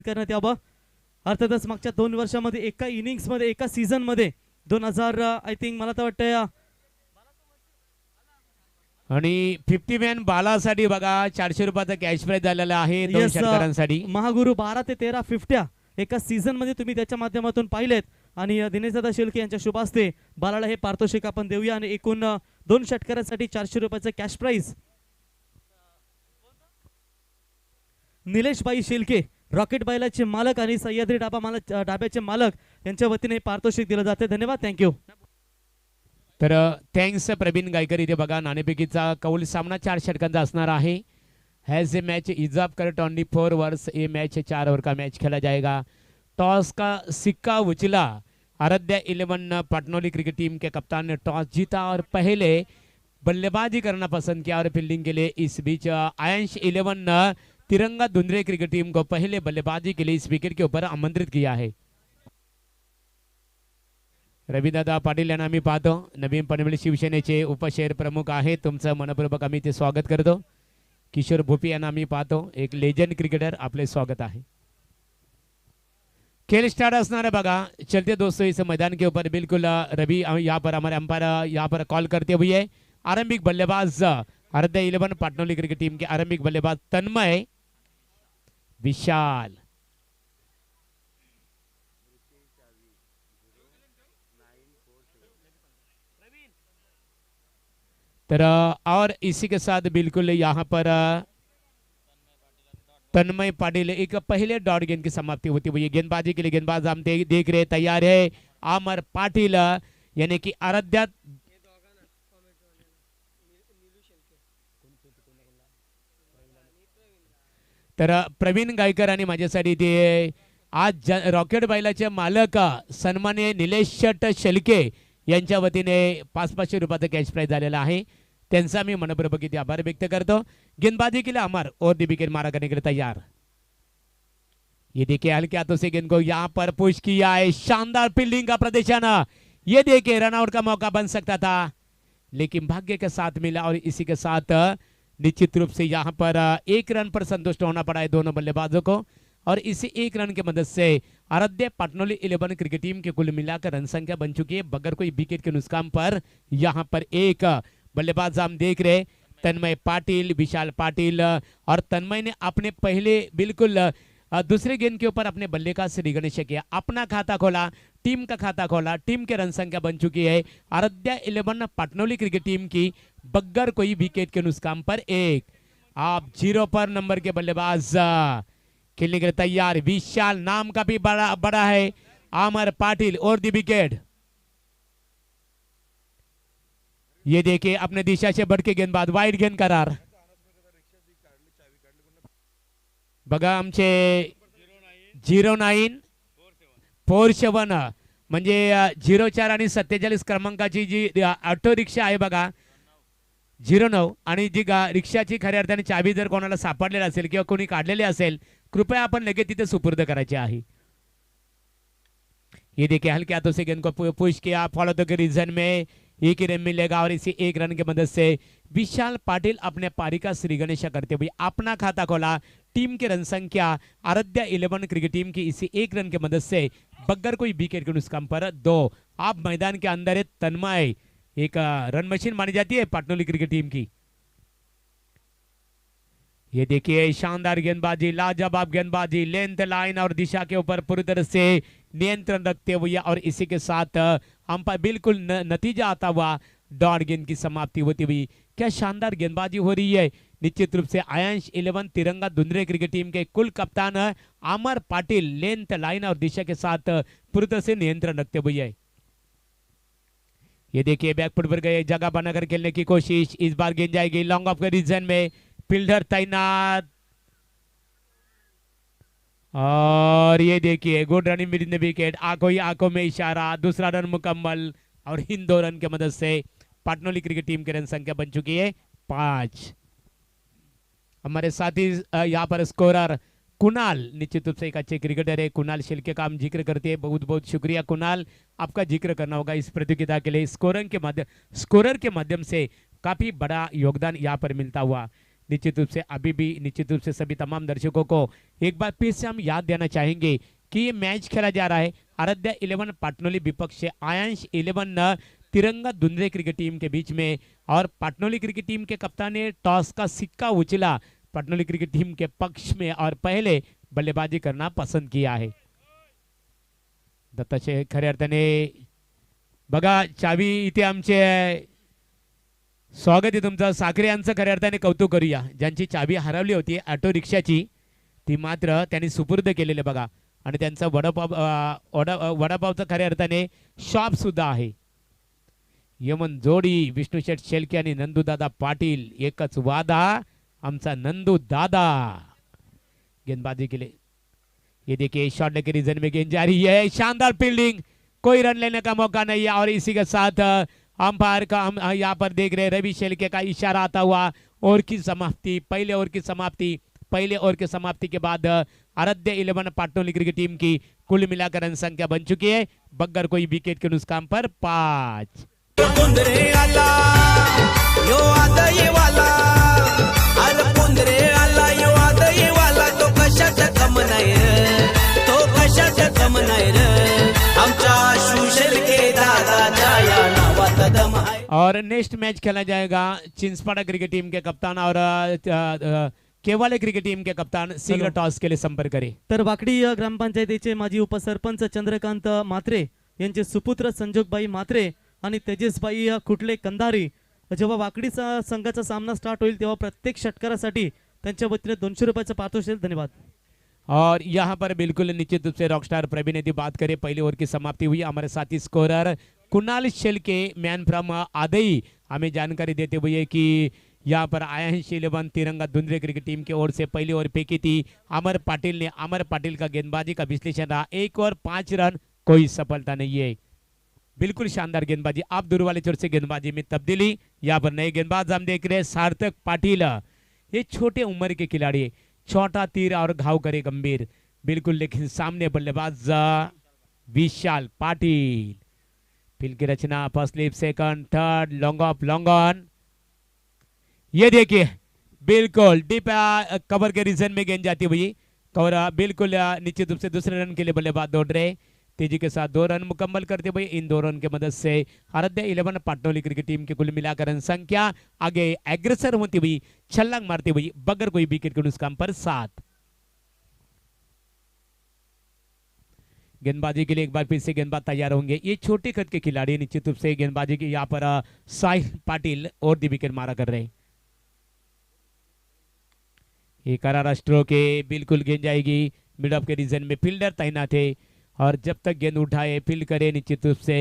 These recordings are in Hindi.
करण्यात यावं। अर्थातच मागच्या 2 वर्षामध्ये एका इनिंग्स मध्ये एका सीझन मध्ये 2000 आय थिंक मला तर वाटतं आणि 50 मॅन बालासाठी बघा 400 रुपयाचा कॅश प्राइज झालेला आहे 2 येस षटकारांसाठी। महागुरु 12 ते 13 फिफ्ट्या एका सीझन मध्ये तुम्ही त्याच्या माध्यमातून पाहिलेत आणि दिनेशदादा शेळके यांच्या शुभ हस्ते बालाला हे पारितोषिक आपण देऊया आणि एकूण 2 षटकारांसाठी 400 रुपयाचं कॅश प्राइज निलेशबाई शेळके रॉकेट बैलाचे मालक आणि सह्याद्री डाब्याचे मालक यांच्या वतीने पारितोषिक दिलं जाते। धन्यवाद, थँक्यू। तर थँक्स प्रवीण गायकर। इथे बघा नाणेफेकीचा कौल सामना 4 षटकांचा असणार आहे। Has a match is up correct only 4 overs. ये मैच 4 ओवर का मैच खेला जाएगा। टॉस का सिक्का उछला। आराध्या 11 पटनौली क्रिकेट टीम के कप्तान ने टॉस जीता और पहले बल्लेबाजी करना पसंद किया और फील्डिंग के लिए इस बीच आयंश 11 तिरंगा धुंधरे क्रिकेट टीम को पहले बल्लेबाजी के लिए इस विकेट के ऊपर आमंत्रित किया है। रविदादा पाटील यांना आम्ही पाहतो, नवीन पनवेल शिवसेनेचे उपशहर प्रमुख आहे। तुमचं मनपूर्वक आम्ही ते स्वागत करतो। किशोर भोपी यांना आम्ही पाहतो, एक लेजेंड क्रिकेटर, आपले स्वागत आहे। खेल स्टार्ट असणार है बघा। चलते दोस्तों इस मैदान के ऊपर बिल्कुल रवि यहाँ पर हमारे अंपायर यहाँ पर कॉल करते हुए आरंभिक बल्लेबाज आराध्या 11 पटनौली क्रिकेट टीम के आरंभिक बल्लेबाज तन्मय, विशाल, तर और इसी के साथ बिल्कुल यहाँ पर तन्मय पाटिल एक पहले डॉट गेंद की समाप्ति होती हुई। गेंदबाजी के लिए गेंदबाज हम देख रहे तैयार है अमर पाटिल, यानी कि आराध्या तर प्रवीण गायकर आणि माझ्यासाठी ते आज रॉकेट बैलाचे मालक सन्माननीय निलेश शेळके यांच्या वतीने 500 रुपयाचा कॅश प्राइज झालेला आहे। त्यांचा मी मनपूर्वक इथे आभार व्यक्त करतो। गेंदबाजी के लिए अमर और दी विकेट मारा करने के लिए तैयार। ये देखिए हल्के हाथों से गेंद को यहाँ पर पुश किया है, शानदार फील्डिंग का प्रदर्शन। ये देखिए रनआउट का मौका बन सकता था लेकिन भाग्य के साथ मिला और इसी के साथ निश्चित रूप से यहाँ पर 1 रन पर संतुष्ट होना पड़ा है दोनों बल्लेबाजों को और इसी 1 रन की मदद से आराध्या पटनौली 11 क्रिकेट टीम के कुल मिलाकर रन संख्या बन चुकी है बगैर कोई विकेट के नुकसान पर। यहाँ पर एक बल्लेबाज हम देख रहे तन्मय पाटिल, विशाल पाटिल और तन्मय ने अपने पहले बिल्कुल दूसरे गेंद के ऊपर अपने बल्ले का श्री गणेश किया, अपना खाता खोला, टीम का खाता खोला। टीम के रन संख्या बन चुकी है आराध्या 11 पटनौली क्रिकेट टीम की बगैर कोई विकेट के नुकसान पर 1। आप 0 पर नंबर के बल्लेबाज खेलने के लिए तैयार। विशाल नाम का भी बड़ा है अमर पाटिल और दी विकेट। ये देखिए अपने दिशा से बढ़ के गेंदबाज वाइड गेंद करार बघा आमचे 0947 म्हणजे 04 आणि 47 क्रमांकाची जी ऑटो रिक्षा आहे बघा 09 आणि जी रिक्षाची खऱ्या अर्थाने चावी जर कोणाला सापडलेली असेल किंवा कोणी काढलेली असेल कृपया आपण लगेच तिथे सुपूर्द करायची आहे। ये देखिए हल्के हाथों से गेंद को पुश किया, फॉलो द रीजन में 1 रन मिलेगा और इसी 1 रन की मदद से विशाल पाटिल अपने पारी का श्री गणेश करते हुए अपना खाता खोला। टीम की रन संख्या आराध्या 11 क्रिकेट टीम की इसी 1 रन की मदद से बगैर कोई विकेट के नुकसान पर 2। आप मैदान के अंदर है तन्मय, एक रन मशीन मानी जाती है पटनौली क्रिकेट टीम की। ये देखिए शानदार गेंदबाजी, लाजवाब गेंदबाजी, लेंथ लाइन और दिशा के ऊपर पूरी तरह से नियंत्रण रखते हुए और इसी के साथ अंपायर बिल्कुल नतीजा आता हुआ डॉट गेंद की समाप्ति होती हुई। क्या शानदार गेंदबाजी हो रही है। निश्चित रूप से आयंश 11 तिरंगा धुंधरे क्रिकेट टीम के कुल कप्तान अमर पाटिल लेंथ लाइन और दिशा के साथ पूरी तरह से नियंत्रण रखते हुए है। ये देखिए बैकफुट पर गए, जगह बनाकर खेलने की कोशिश, इस बार गेंद जाएगी लॉन्ग ऑफ के रीजन में, फील्डर तैनात और ये देखिए good running with the wicket, आंखों ही आंखों में इशारा, दूसरा रन मुकम्मल और इन 2 रन की मदद से पटनौली क्रिकेट टीम की रन संख्या बन चुकी है 5। हमारे साथी यहाँ पर स्कोरर कुणाल निश्चित रूप से एक अच्छे क्रिकेटर है। कुणाल शेळके का हम जिक्र करते हैं, बहुत बहुत शुक्रिया कुणाल, आपका जिक्र करना होगा इस प्रतियोगिता के लिए। स्कोरर के माध्यम से काफी बड़ा योगदान यहाँ पर मिलता हुआ निश्चित रूप से अभी भी निश्चित रूप से सभी तमाम दर्शकों को एक बार फिर से हम याद देना चाहेंगे कि ये मैच खेला जा रहा है आराध्या 11 पाटनोली विपक्ष से आयांश 11 तिरंगा धुंधले क्रिकेट टीम के बीच में। और पाटनोली क्रिकेट टीम के कप्तान ने टॉस का सिक्का उछला पाटनोली क्रिकेट टीम के पक्ष में और पहले बल्लेबाजी करना पसंत किया आहे। दत्ताशे खऱ्या अर्थाने बघा चावी इथे आमचे स्वागत आहे तुमचं। साखरे यांचं खऱ्या अर्थाने कौतुक करूया, ज्यांची चावी हरवली होती ऑटो रिक्षाची ती मात्र त्यांनी सुपूर्द केलेले बघा। आणि त्यांचा वडापावचं खऱ्या अर्थाने शॉप सुद्धा आहे। यमन जोडी विष्णू शेठ शेळके आणि नंदू दादा पाटील एकच वादा आमचा नंदू दादा। गेंदबाजी के लिए ये देखिए शॉट लेके रीजन में गेंद जा रही है, शानदार फील्डिंग, कोई रन लेने का मौका नहीं है। और इसी के साथ अंपायर का हम यहाँ पर देख रहे हैं रवि शेलके का इशारा आता हुआ ओवर की समाप्ति, पहले ओवर की समाप्ति। पहले ओवर की समाप्ति के बाद आराध्य 11 पाटनोली क्रिकेट टीम की कुल मिलाकर रन संख्या बन चुकी है बगैर कोई विकेट के नुकसान पर 5। और नेक्स्ट मैच खेला जाएगा चिंचपाड़ा क्रिकेट टीम के कप्तान और केवाले क्रिकेट टीम के कप्तान शीघ्र टॉस के लिए संपर्क करें। तर वाकडी ग्रामपंचायतीचे माजी उपसरपंच चंद्रकांत मात्रे यांचे सुपुत्र संजोगबाई मात्रे आणि तेजसबाई कुटले कंधारी जेव्हा वाकडी संघाचा सामना स्टार्ट होईल तेव्हा प्रत्येक षटकारासाठी त्यांच्या वतीने 200 रुपयाचं पारितोषिक। धन्यवाद। और यहाँ पर बिल्कुल निश्चित रूप से रॉकस्टार प्रवीण यदि बात करें पहले ओवर की समाप्ति हुई। हमारे साथी scorer Kunal Shelke man from आदई हमें जानकारी देते हुए कि यहाँ पर आयांश 11 तिरंगा धुंधले क्रिकेट टीम की ओर से पहली ओवर फेंकी थी अमर पाटिल ने। अमर पाटिल का गेंदबाजी का विश्लेषण रहा 1 ओवर 5 रन, कोई सफलता नहीं है। बिल्कुल शानदार गेंदबाजी। आप दूर वाले छोर से गेंदबाजी में तब्दीली, यहाँ पर नए गेंदबाज हम देख रहे हैं सार्थक पाटिल। ये छोटे उम्र के खिलाड़ी, छोटा तीर और घाव करे गंभीर बिल्कुल, लेकिन सामने बल्लेबाज विशाल पाटिल। फील्ड की रचना first slip second third long off long on. ये देखिए बिल्कुल डीप कवर के रीजन में गेंद जाती हुई और बिल्कुल निश्चित रूप से दूसरे रन के लिए बल्लेबाज दौड़ रहे तेजी के साथ 2 रन मुकम्मल करते हुए। इन 2 रन की मदद से आराध्या 11 पाटनोली क्रिकेट टीम की कुल मिलाकर रन संख्या आगे एग्रेसर होती हुई छलांग मारती हुई बगैर कोई विकेट के नुकसान पर 7। गेंदबाजी के लिए एक बार फिर से गेंदबाज तैयार होंगे। ये छोटे कद के खिलाड़ी निश्चित रूप से गेंदबाजी की यहाँ पर साहिल पाटिल और दी विकेट मारा कर रहे। ये करारा स्ट्रोक है, बिल्कुल गेंद जाएगी मिड ऑफ के रीजन में। फील्डर तैनात है और जब तक गेंद उठाए फील्ड करे निश्चित रूप से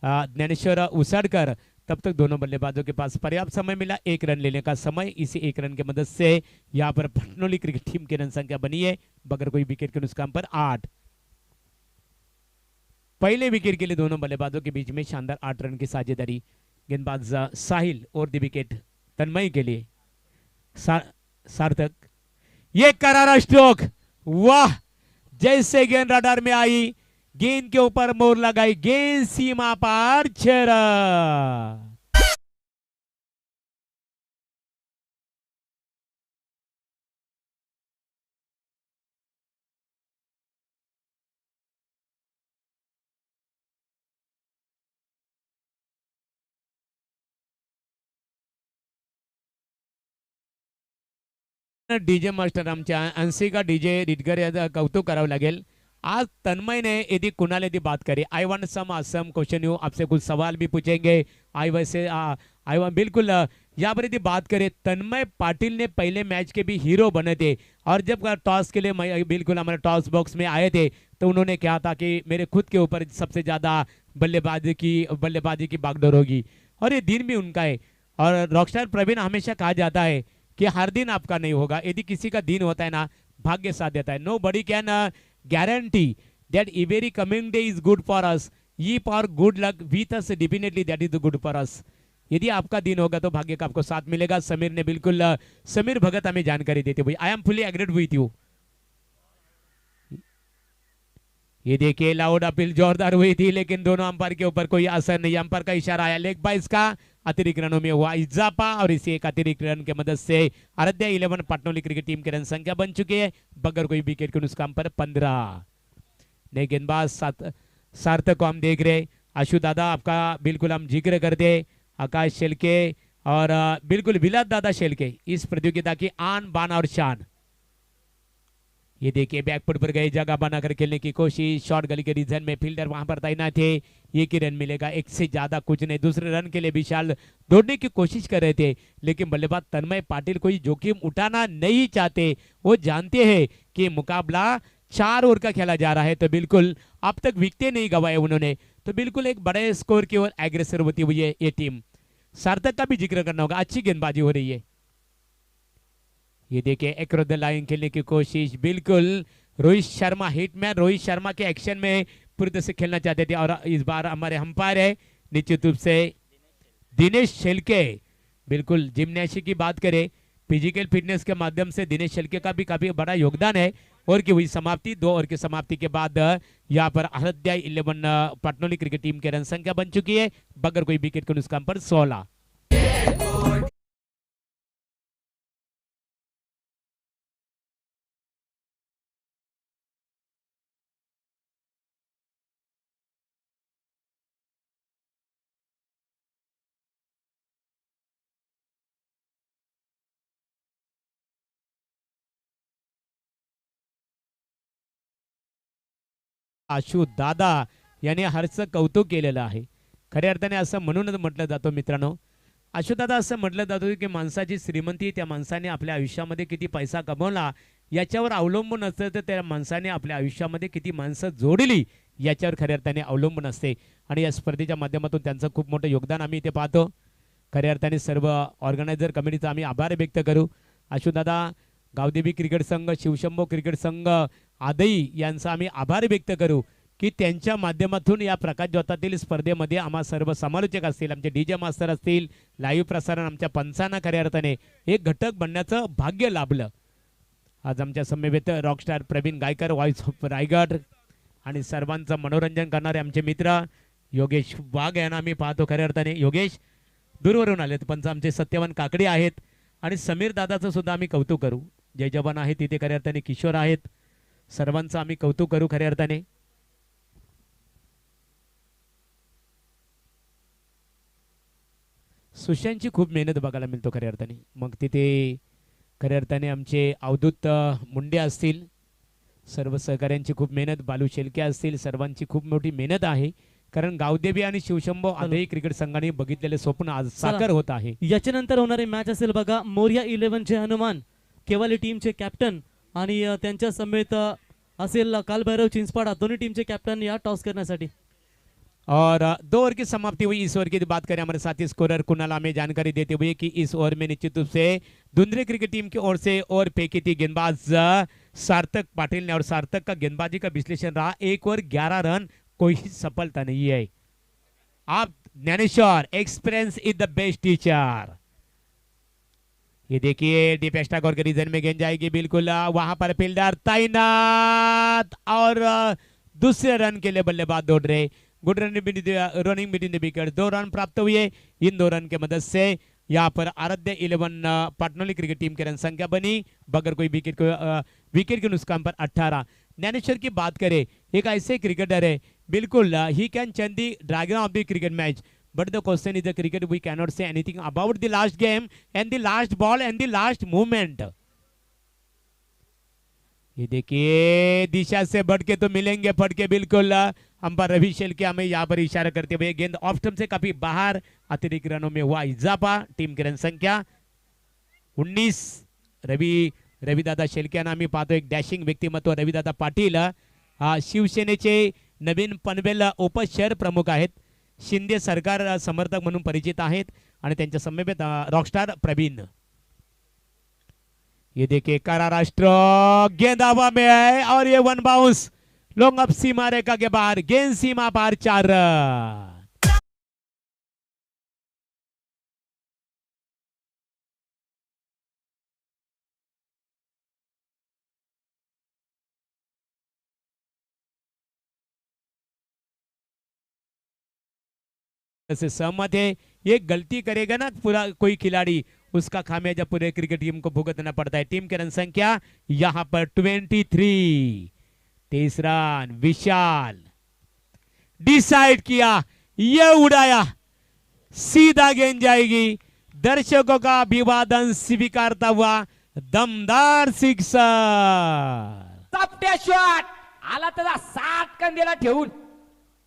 ज्ञानेश्वर उसाड़कर तब तक दोनों बल्लेबाजों के पास पर्याप्त समय मिला 1 रन लेने का समय। इसी 1 रन की मदद से यहाँ पर पाटनोली क्रिकेट टीम की रन संख्या बनी है बगैर कोई विकेट के नुकसान पर 8। पहले विकेट के लिए दोनों बल्लेबाजों के बीच में शानदार 8 रन की साझेदारी। गेंदबाज साहिल और दी विकेट तन्मय के लिए सार्थक। ये करारा स्ट्रोक, वाह! जैसे गेंद रडार में आई गेंद के ऊपर मोर लगाई, गेंद सीमा पार 6 रन। डीजे मास्टर आमच्या अंशिका डीजे रिटकर याचं कौतुक करावं लागेल। आज तन्मय ने यदि कुणाल यदि बात करें I want some question you, आपसे कुछ सवाल भी पूछेंगे। बिल्कुल यहाँ पर यदि बात करें तन्मय पाटिल ने पहले मैच के भी हीरो बने थे और जब टॉस के लिए बिल्कुल हमारे टॉस बॉक्स में आए थे तो उन्होंने कहा था कि मेरे खुद के ऊपर सबसे ज्यादा बल्लेबाजी की बागडोर होगी और ये दिन भी उनका है। और रॉकस्टार प्रवीण हमेशा कहा जाता है कि हर दिन आपका नहीं होगा, यदि किसी का दिन होता है ना भाग्य साथ देता है। Nobody can guarantee that every coming day is good for us, if our good luck with us definitely that is good for us. यदि आपका दिन होगा तो भाग्य का आपको साथ मिलेगा। समीर ने बिल्कुल समीर भगत हमें जानकारी देते हुए I am fully agreed with you. ये देखिए लाउड अपील जोरदार हुई थी, लेकिन दोनों अंपायर के ऊपर कोई असर नहीं। अंपायर का इशारा आया लेग बाइस का, अतिरिक्त रनों में हुआ इजाफा और इसी एक अतिरिक्त रन की मदद से आराध्या 11 पटनोली क्रिकेट टीम की रन संख्या बन चुकी है बगैर कोई विकेट के नुकसान पर 15। नए गेंदबाज सार्थक को हम देख रहे। आशु दादा आपका बिल्कुल हम जिक्र करते, आकाश शेलके और बिल्कुल विलास दादा शेलके इस प्रतियोगिता की आन बान और शान। ये देखिए बैकफुट पर गए, जगह बनाकर खेलने की कोशिश, शॉर्ट गली के रीजन में फील्डर वहां पर तैनात थे। एक ही रन मिलेगा, एक से ज्यादा कुछ नहीं। दूसरे रन के लिए विशाल दौड़ने की कोशिश कर रहे थे, लेकिन बल्लेबाज तन्मय पाटिल कोई जोखिम उठाना नहीं चाहते। वो जानते हैं कि मुकाबला 4 ओवर का खेला जा रहा है, तो बिल्कुल अब तक विकेट नहीं गंवाए उन्होंने, तो बिल्कुल एक बड़े स्कोर की ओर एग्रेसर होती हुई है ये टीम। सार्थक का भी जिक्र करना होगा, अच्छी गेंदबाजी हो रही है। ये देखिए अक्रॉस द लाइन खेलने की कोशिश, बिल्कुल रोहित शर्मा हिटमैन रोहित शर्मा के एक्शन में पूरी तरह से खेलना चाहते थे। और इस बार हमारे अंपायर है निश्चित रूप से दिनेश शेलके। बिल्कुल जिम्नास्टिक की बात करें, फिजिकल फिटनेस के माध्यम से दिनेश शेलके का भी काफी बड़ा योगदान है। और की हुई समाप्ति, 2 ओवर की समाप्ति के बाद यहाँ पर आराध्या 11 पटनोली क्रिकेट टीम की रन संख्या बन चुकी है बगैर कोई विकेट के नुकसान पर 16। आशु दादा याने हरचं कौतुक केलेलं आहे। खऱ्या अर्थाने असं म्हणूनच म्हटलं जातं मित्रांनो, आशुदादा असं म्हटलं जातं की माणसाची श्रीमंती त्या माणसाने आपल्या आयुष्यामध्ये किती पैसा कमवला याच्यावर अवलंबून असतं, तर त्या माणसाने आपल्या आयुष्यामध्ये किती माणसं जोडली याच्यावर खऱ्या अर्थाने अवलंबून असते। आणि या स्पर्धेच्या माध्यमातून त्यांचं खूप मोठं योगदान आम्ही इथे पाहतो। खऱ्या अर्थाने सर्व ऑर्गनायझर कमिटीचा आम्ही आभार व्यक्त करू। आशुदादा, गावदेवी क्रिकेट संघ, शिवशंभो क्रिकेट संघ आदई यांचा आम्ही आभार व्यक्त करू की त्यांच्या माध्यमातून या प्रकाश ज्योतातील स्पर्धेमध्ये आम्हा सर्व समालोचक असतील, आमचे डीजे मास्टर असतील, लाईव्ह प्रसारण आमच्या पंचांना खऱ्या अर्थाने एक घटक बनण्याचं भाग्य लाभलं। आज आमच्या समवेत rockstar Praveen Gaikar, voice of Raigad, आणि सर्वांचं मनोरंजन करणारे आमचे मित्र योगेश वाघ यांना आम्ही पाहतो। खऱ्या अर्थाने योगेश दूरवरून आलेत, पंच आमचे सत्यवान काकडे आहेत, आणि समीर दादाचं सुद्धा आम्ही कौतुक करू। जय जवान आहे तिथे खऱ्या अर्थाने किशोर आहेत, सर्वांचं आम्ही कौतुक करू खऱ्या अर्थाने। सुशांतची खूप मेहनत बघायला मिळतो खऱ्या अर्थाने। मग तिथे खऱ्या अर्थाने आमचे अवधूत मुंडे असतील, सर्व सहकाऱ्यांची खूप मेहनत, बालू शेलके असतील, सर्वांची खूप मोठी मेहनत आहे। कारण गावदेवी आणि शिवशंभो आदई क्रिकेट संघाने बघितलेले स्वप्न आज साकार होत आहे। याच्यानंतर होणारी मॅच असेल बघा, मोर्या 11 चे हनुमान केवाली टीमचे कॅप्टन आणि त्यांच्या समेत असेल कालभैरव चिंचपाडा, दोनों टीमचे कॅप्टन या टॉस करण्यासाठी। और 2 ओवर की समाप्ति हुई। इस ओवर की बात करें हमारे साथी स्कोरर कुणाल हमें जानकारी देते हुए कि इस ओवर में निश्चित रूप से दुंदरी क्रिकेट टीम की ओर से ओवर फेंकी थी गेंदबाज सार्थक पाटिल ने, और सार्थक का गेंदबाजी का विश्लेषण रहा 1 ओवर 11 रन, कोई सफलता नहीं है। आप Dnyaneshwar, experience is the best teacher. ये देखिए डीप एक्स्ट्रा के रीजन में गेंद जाएगी, बिल्कुल वहां पर फील्डर तैनात, और दूसरे रन के लिए बल्लेबाज दौड़ रहे। Good running between the wicket, 2 run प्राप्त हुए। इन 2 रन के मदद से यहाँ पर आराध्य 11 पटनोली क्रिकेट टीम की रन संख्या बनी बगैर कोई विकेट के नुकसान पर 18। ज्ञानेश्वर की बात करें, एक ऐसे क्रिकेटर है, बिल्कुल he can change the dragon of the cricket match, but the question is the cricket we cannot say anything about the last game and the last ball and the last movement। ये देखिए दिशा से बढ़ के तो मिलेंगे फटके, बिल्कुल अंपायर रवि शेलके हमें यहाँ पर इशारा करते हुए गेंद ऑफ स्टंप से काफी बाहर, अतिरिक्त रनों में हुआ इजाफा। टीम की रन संख्या 19। रविदादा शेलके यांना आम्ही पाहतो, एक डॅशिंग व्यक्तिमत्व रविदादा पाटील शिवसेनेचे नवीन पनवेल उपशहर प्रमुख आहेत, शिंदे सरकार समर्थक म्हणून परिचित आहेत, आणि त्यांच्या समवेत रॉकस्टार प्रवीण। ये देखिए कारा राष्ट्र, गेंद हवा में है और ये 1 बाउंस, लॉन्ग अप सीमा रेखा के बाहर, गेंद सीमा पार 4 रन। से सहमत है। ये गलती करेगा ना पूरा कोई खिलाड़ी, उसका खामियाजा पूरे क्रिकेट टीम को भुगतना पड़ता है। टीम की रन संख्या यहाँ पर 23। तीसरा विशाल डिसाइड किया, ये उड़ाया, सीधा गेंद जाएगी। दर्शकों का अभिवादन स्वीकारता हुआ दमदार सिक्सर। चपट्या शॉट आला त्याचा 60 कंदीला ठेवून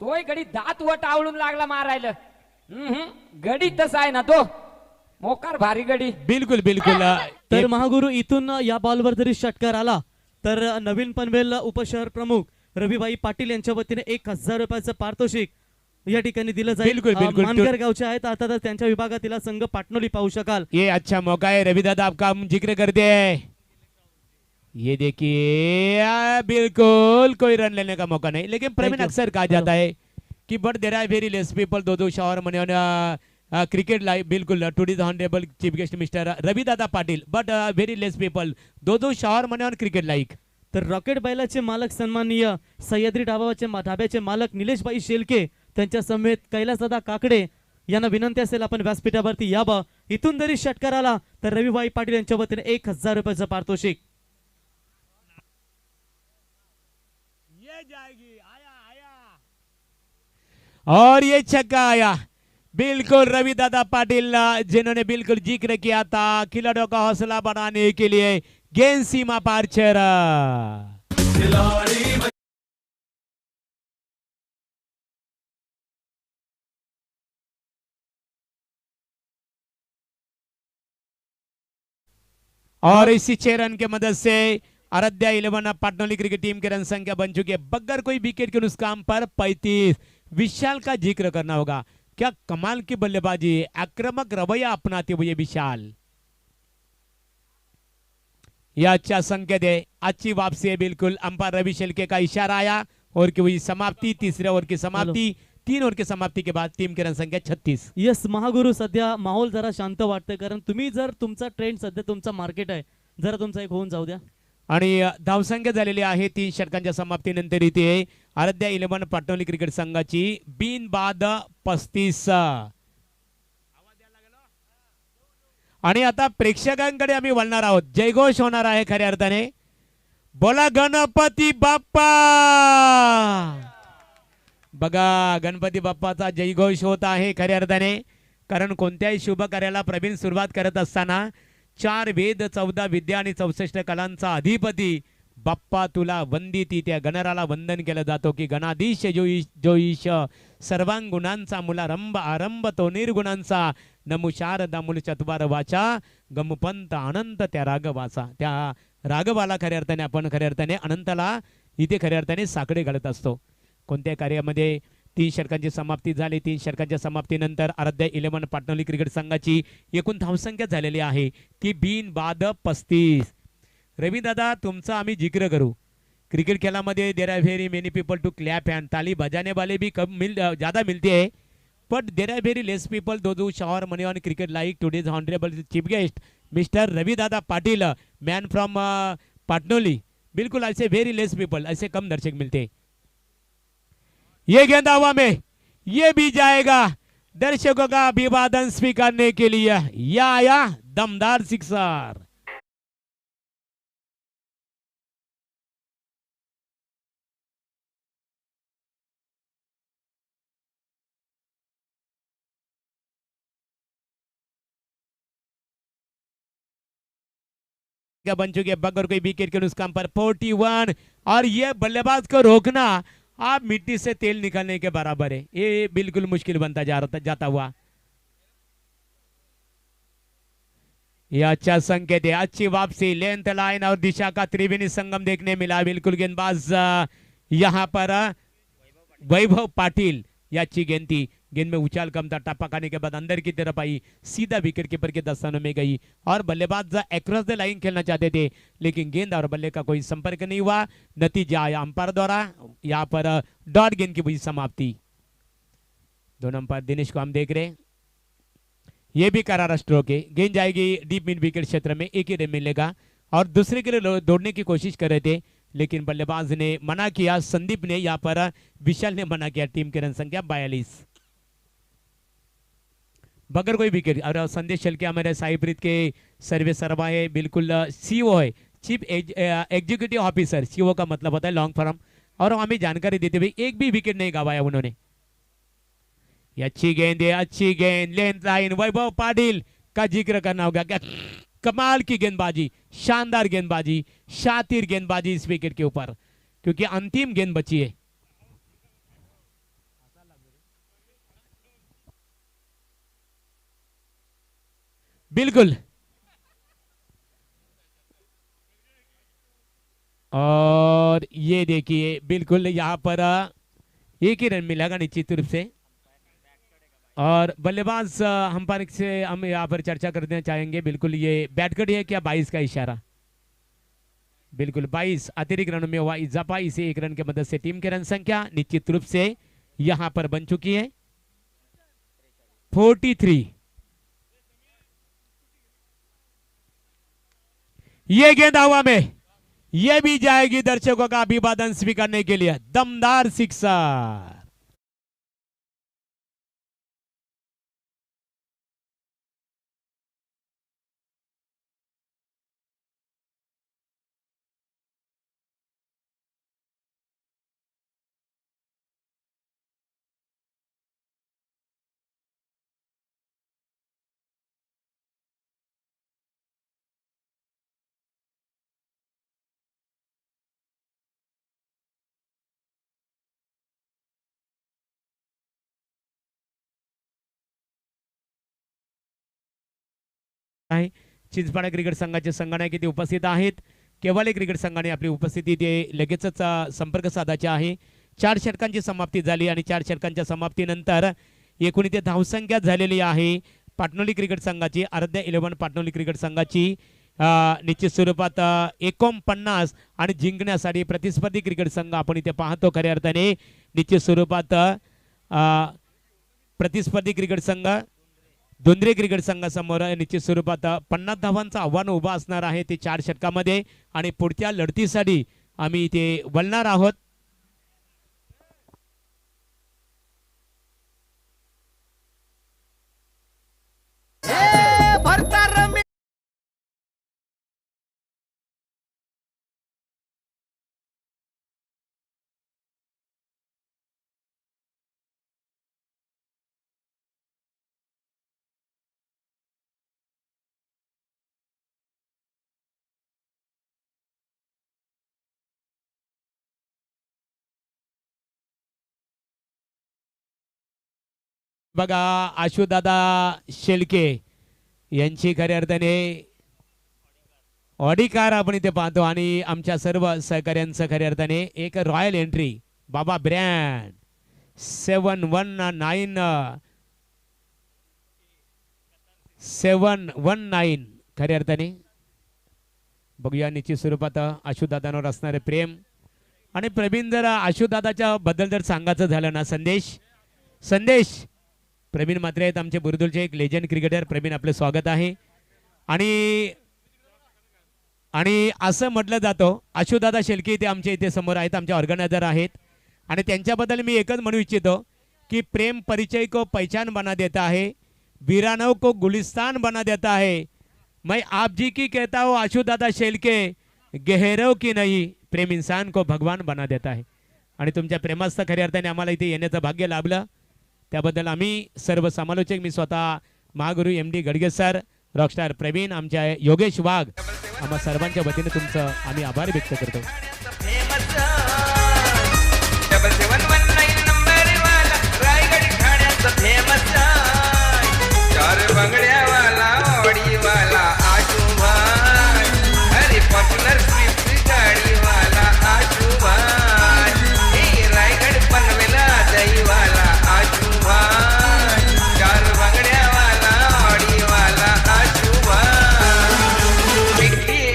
तोय गडी दात वट आवळून लागला मारायला. गडी तसा आहे ना तो मोकार भारी गडी. बिलकुल बिलकुल तर महागुरु इथून या बॉलवर जरी षटकार आला तर नवीन पनवेल उपशहर प्रमुख रविभाई पाटील यांच्या वतीने 1000 रुपयाचं पारितोषिक या ठिकाणी दिलं जाईल. बिलकुल, बिलकुल. मानकर गावचे आहेत, आता तर त्यांच्या विभागातील संघ पाटणोली पाहू शकाल. ये अच्छा मौका है, रवि दादा आपका हम जिक्र करते हैं। ये देखिए बिल्कुल कोई रन लेने का मौका नहीं, लेकिन प्रवीण you. अक्सर कहा जाता है कि but there are very less people to shower money cricket live. बिल्कुल today the honourable chief guest mister Ravi Dada Patil, but very less people to shower money on cricket like. तर रॉकेट बैलाचे मालक सन्माननीय सह्याद्री ढाब्याचे मालक निलेशभाई शेलके, त्यांच्या समेत कैलासदादा काकडे यांना विनंती असेल आपण व्यासपीठावरती यावं. इथून जरी षटकार आला तर रविभाई पाटील यांच्या वतीने 1000 रुपयाचं पारितोषिक. ये जाएगी, आया और ये छक्का आया। बिल्कुल रवि दादा पाटिल जिन्होंने बिल्कुल जिक्र किया था खिलाड़ियों का हौसला बढ़ाने के लिए गेंद सीमा पार चेहरा। और इसी 6 रन के मदद से आराध्या 11 पाटनोली क्रिकेट टीम की रन संख्या बन चुकी है। बगैर कोई विकेट के उस काम पर 35। विशाल का जिक्र करना होगा, क्या कमाल की बल्लेबाजी, आक्रामक रवैया अपनाते हुए विशाल। यह अच्छा संकेत है, अच्छी वापसी है। बिल्कुल अंपायर रवि शेलके का इशारा आया और की हुई समाप्ति, तीसरे ओवर की समाप्ति। 3 ओवर की समाप्ति के बाद टीम की रन संख्या 36। यस महागुरु, सध्या माहोल जरा शांत वाटतंय, कारण तुम्ही जर तुमचा ट्रेंड सध्या तुमचा मार्केट आहे, जरा तुमचा एक होऊन जाऊ द्या. आणि धावसंख्या झालेली आहे 3 षटकांच्या समाप्तीनंतर इथे आराध्या 11 पाटणोली क्रिकेट संघाची बिनबाद 35. आणि आता प्रेक्षकांकडे आम्ही वळणार आहोत. जयघोष होणार आहे खऱ्या अर्थाने. बोला गणपती बाप्पा. बघा गणपती बाप्पाचा जयघोष होत आहे खऱ्या अर्थाने, कारण कोणत्याही शुभ कार्याला प्रवीण सुरुवात करत असताना 4 वेद 14 विद्या आणि 64 कलांचा अधिपती बाप्पा तुला वंदिती, त्या गणराला वंदन केलं जातो की गणाधीश जो ईश सर्वांगुणांचा मुलारंभ आरंभ तो निर्गुणांचा नमु शारदा मूल चत्वार वाचा गमपंत अनंत त्या रागवाचा. त्या रागवाला खऱ्या अर्थाने आपण खऱ्या अर्थाने अनंताला इथे खऱ्या अर्थाने साकडे घालत असतो. कोणत्या कार्यामध्ये 3 षटकांची समाप्ती झाली. 3 षटकांच्या समाप्तीनंतर आराध्या 11 पाटणोली क्रिकेट संघाची एकूण धावसंख्या झालेली आहे ती बिनबाद 35. रवि दादा तुमचा आम्ही जिक्र करू. क्रिकेट खेळामध्ये there are very many people to clap and ताली बजाने वाले भी कम ज़्यादा मिलते हैं, but there are very less people to shower money on cricket like today's honourable chief guest mister Ravi Dada Patil man from पाटनोली. बिल्कुल ऐसे वेरी लेस पीपल, ऐसे कम दर्शक मिलते हैं. ये गेंद हवा में, ये भी जाएगा. दर्शकों का अभिवादन स्वीकारने के लिए यह आया दमदार सिक्सर. बन चुकी है बगैर कोई विकेट के उस काम पर 41. और ये बल्लेबाज को रोकना आप मिट्टी से तेल निकालने के बराबर है. ये बिल्कुल मुश्किल बनता जाता हुआ. यह अच्छा संकेत है, अच्छी वापसी, लेंथ लाइन और दिशा का त्रिवेणी संगम देखने मिला. बिल्कुल गेंदबाज यहाँ पर वैभव पाटिल याची गेंद थी. गेंद में उछाल कम था, टप्पा खाने के बाद अंदर की तरफ आई, सीधा विकेट कीपर के दस्तानों में गई. और बल्लेबाज अक्रॉस द लाइन खेलना चाहते थे, लेकिन गेंद और बल्ले का कोई संपर्क नहीं हुआ. नतीजा आया अंपायर द्वारा यहाँ पर डॉट गेंद की हुई समाप्ति. दोनों अंपायर दिनेश को हम देख रहे हैं. ये भी करारा स्ट्रोक है. गेंद जाएगी डीप मिड विकेट क्षेत्र में, एक ही रन मिलेगा. और दूसरे के लिए दौड़ने की कोशिश कर रहे थे, लेकिन बल्लेबाज ने मना किया. संदीप ने यहाँ पर विशाल ने मना किया. टीम की रन संख्या 42. बगैर कोई विकेट। और संदेश शेलके हमारे साई प्रीत के सर्वे सर्वा है, बिल्कुल सीईओ है, चीफ एग्जीक्यूटिव ऑफिसर। सीईओ का मतलब होता है लॉन्ग फॉर्म। और हमें जानकारी देते हुए एक भी विकेट नहीं गवाया उन्होंने। ये अच्छी गेंद है, अच्छी गेंद, लेंथ लाइन। वैभव पाटिल का जिक्र करना होगा, क्या कमाल की गेंदबाजी, शानदार गेंदबाजी, शातिर गेंदबाजी इस विकेट के ऊपर, क्योंकि अंतिम गेंद बची है। बिल्कुल। और ये देखिए बिल्कुल यहाँ पर एक ही रन मिलेगा निश्चित रूप से। और बल्लेबाज अंपायर से हम यहाँ पर चर्चा करना चाहेंगे। बिल्कुल ये बैटकट है क्या, 22 का इशारा। बिल्कुल 22 अतिरिक्त रनों में हुआ इजाफा। इसे एक रन की मदद से टीम की रन संख्या निश्चित रूप से यहाँ पर बन चुकी है 43। ये गेंद हवा में, ये भी जाएगी दर्शकों का अभिवादन स्वीकारने के लिए। दमदार सिक्सर। चिंचपाडा क्रिकेट संघाचे संगणक इथे उपस्थित आहेत। केवळ क्रिकेट संघाने आपली उपस्थिती इथे लगेचच संपर्क साधायचा आहे। 4 षटकांची समाप्ती झाली आणि 4 षटकांच्या समाप्तीनंतर एकूण इथे धावसंख्या झालेली आहे पाटणोली क्रिकेट संघाची, अर्ध्या 11 पाटणोली क्रिकेट संघाची निश्चित स्वरूपात 49 आणि जिंकण्यासाठी प्रतिस्पर्धी क्रिकेट संघ आपण इथे पाहतो। खऱ्या अर्थाने निश्चित स्वरूपात प्रतिस्पर्धी क्रिकेट संघ दोंद्रे क्रिकेट संघासमोर निश्चित स्वरूपात 50 धावांचं आव्हान उभा असणार आहे ते 4 षटकामध्ये। आणि पुढच्या लढतीसाठी आम्ही इथे वळणार आहोत। बघा आशुदादा शेलके यांची खऱ्या अर्थाने ऑडी कार आपण इथे पाहतो आणि आमच्या सर्व सहकार्यांचं खऱ्या अर्थाने एक रॉयल एंट्री बाबा ब्रँड 719 खऱ्या अर्थाने बघूया निश्चित स्वरूपात आशुदादांवर असणारे प्रेम। आणि प्रवीण जर आशुदादाच्या बद्दल जर सांगायचं झालं ना, संदेश प्रवीण मात्रे आहेत आमचे बुरदुलचे एक लेजंड क्रिकेटर। प्रवीण आपले स्वागत आहे। आणि असं म्हटलं जातं आशुदादा शेलके इथे आमच्या इथे समोर आहेत, आमचे ऑर्गनायझर आहेत। आणि त्यांच्याबद्दल मी एकच म्हणू इच्छितो की प्रेम परिचय को पहचान बना देता है, वीरानों को गुलिस्तान बना देता है। मैं आप जी की कहता हूँ आशुदादा शेलके, गहरों की नहीं, प्रेम इंसान को भगवान बना देता है। आणि तुमच्या प्रेमास्थ खऱ्या अर्थाने आम्हाला इथे येण्याचं भाग्य लाभलं, त्याबद्दल आम्ही सर्व समालोचक, मी स्वतः Mahaguru MD Gadge sir, Rockstar Praveen, आमच्या योगेश वाघ, आम्हा सर्वांच्या वतीने तुमचं आम्ही आभार व्यक्त करतो।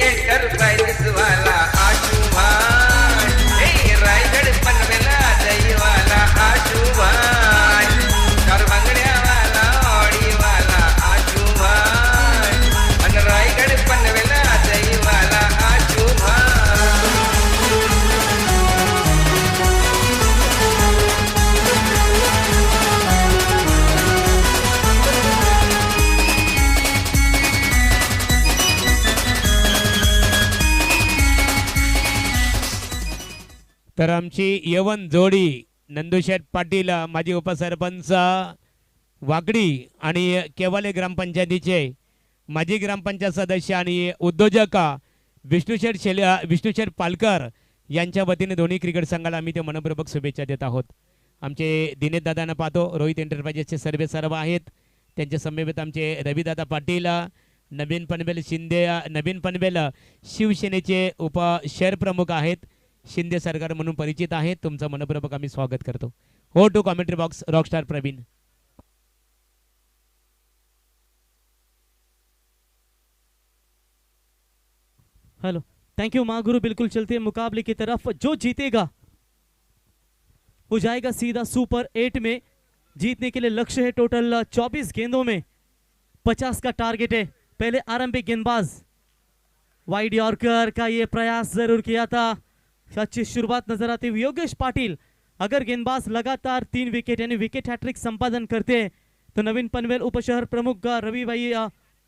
एंटरप्राइजेस वाला आशू भाई। तर आमची यवन जोडी नंदुशेठ पाटील माजी उपसरपंच वाकडी आणि केवाले ग्रामपंचायतीचे माजी ग्रामपंचायत सदस्य आणि उद्योजक विष्णुशेठ पालकर यांच्या वतीने दोन्ही क्रिकेट संघाला आम्ही ते मनपूर्वक शुभेच्छा देत आहोत. आमचे दिनेश दादांना पाहतो, रोहित एंटरप्राइजेसचे सर्व आहेत. त्यांच्या समवेत आमचे रविदादा पाटील, नवीन पनवेल शिवसेनेचे उप शहर प्रमुख आहेत, शिंदे सरकार म्हणून परिचित आहेत. तुमचं मनपूर्वक आम्ही स्वागत करतो. हो to commentary box rockstar Praveen. Hello, thank you Mahaguru. बिल्कुल चलते हैं मुकाबले की तरफ. जो जीतेगा वो जाएगा सीधा सुपर 8 में. जीतने के लिए लक्ष्य है टोटल 24 गेंदों में 50 का टारगेट है. पहले आरंभिक गेंदबाज वाइड यॉर्कर का ये प्रयास जरूर किया था. अच्छी शुरुआत नजर आती हुई योगेश पाटिल. अगर गेंदबाज लगातार 3 विकेट यानी विकेट हैट्रिक संपादन करते हैं तो नवीन पनवेल उपशहर प्रमुख रवि भाई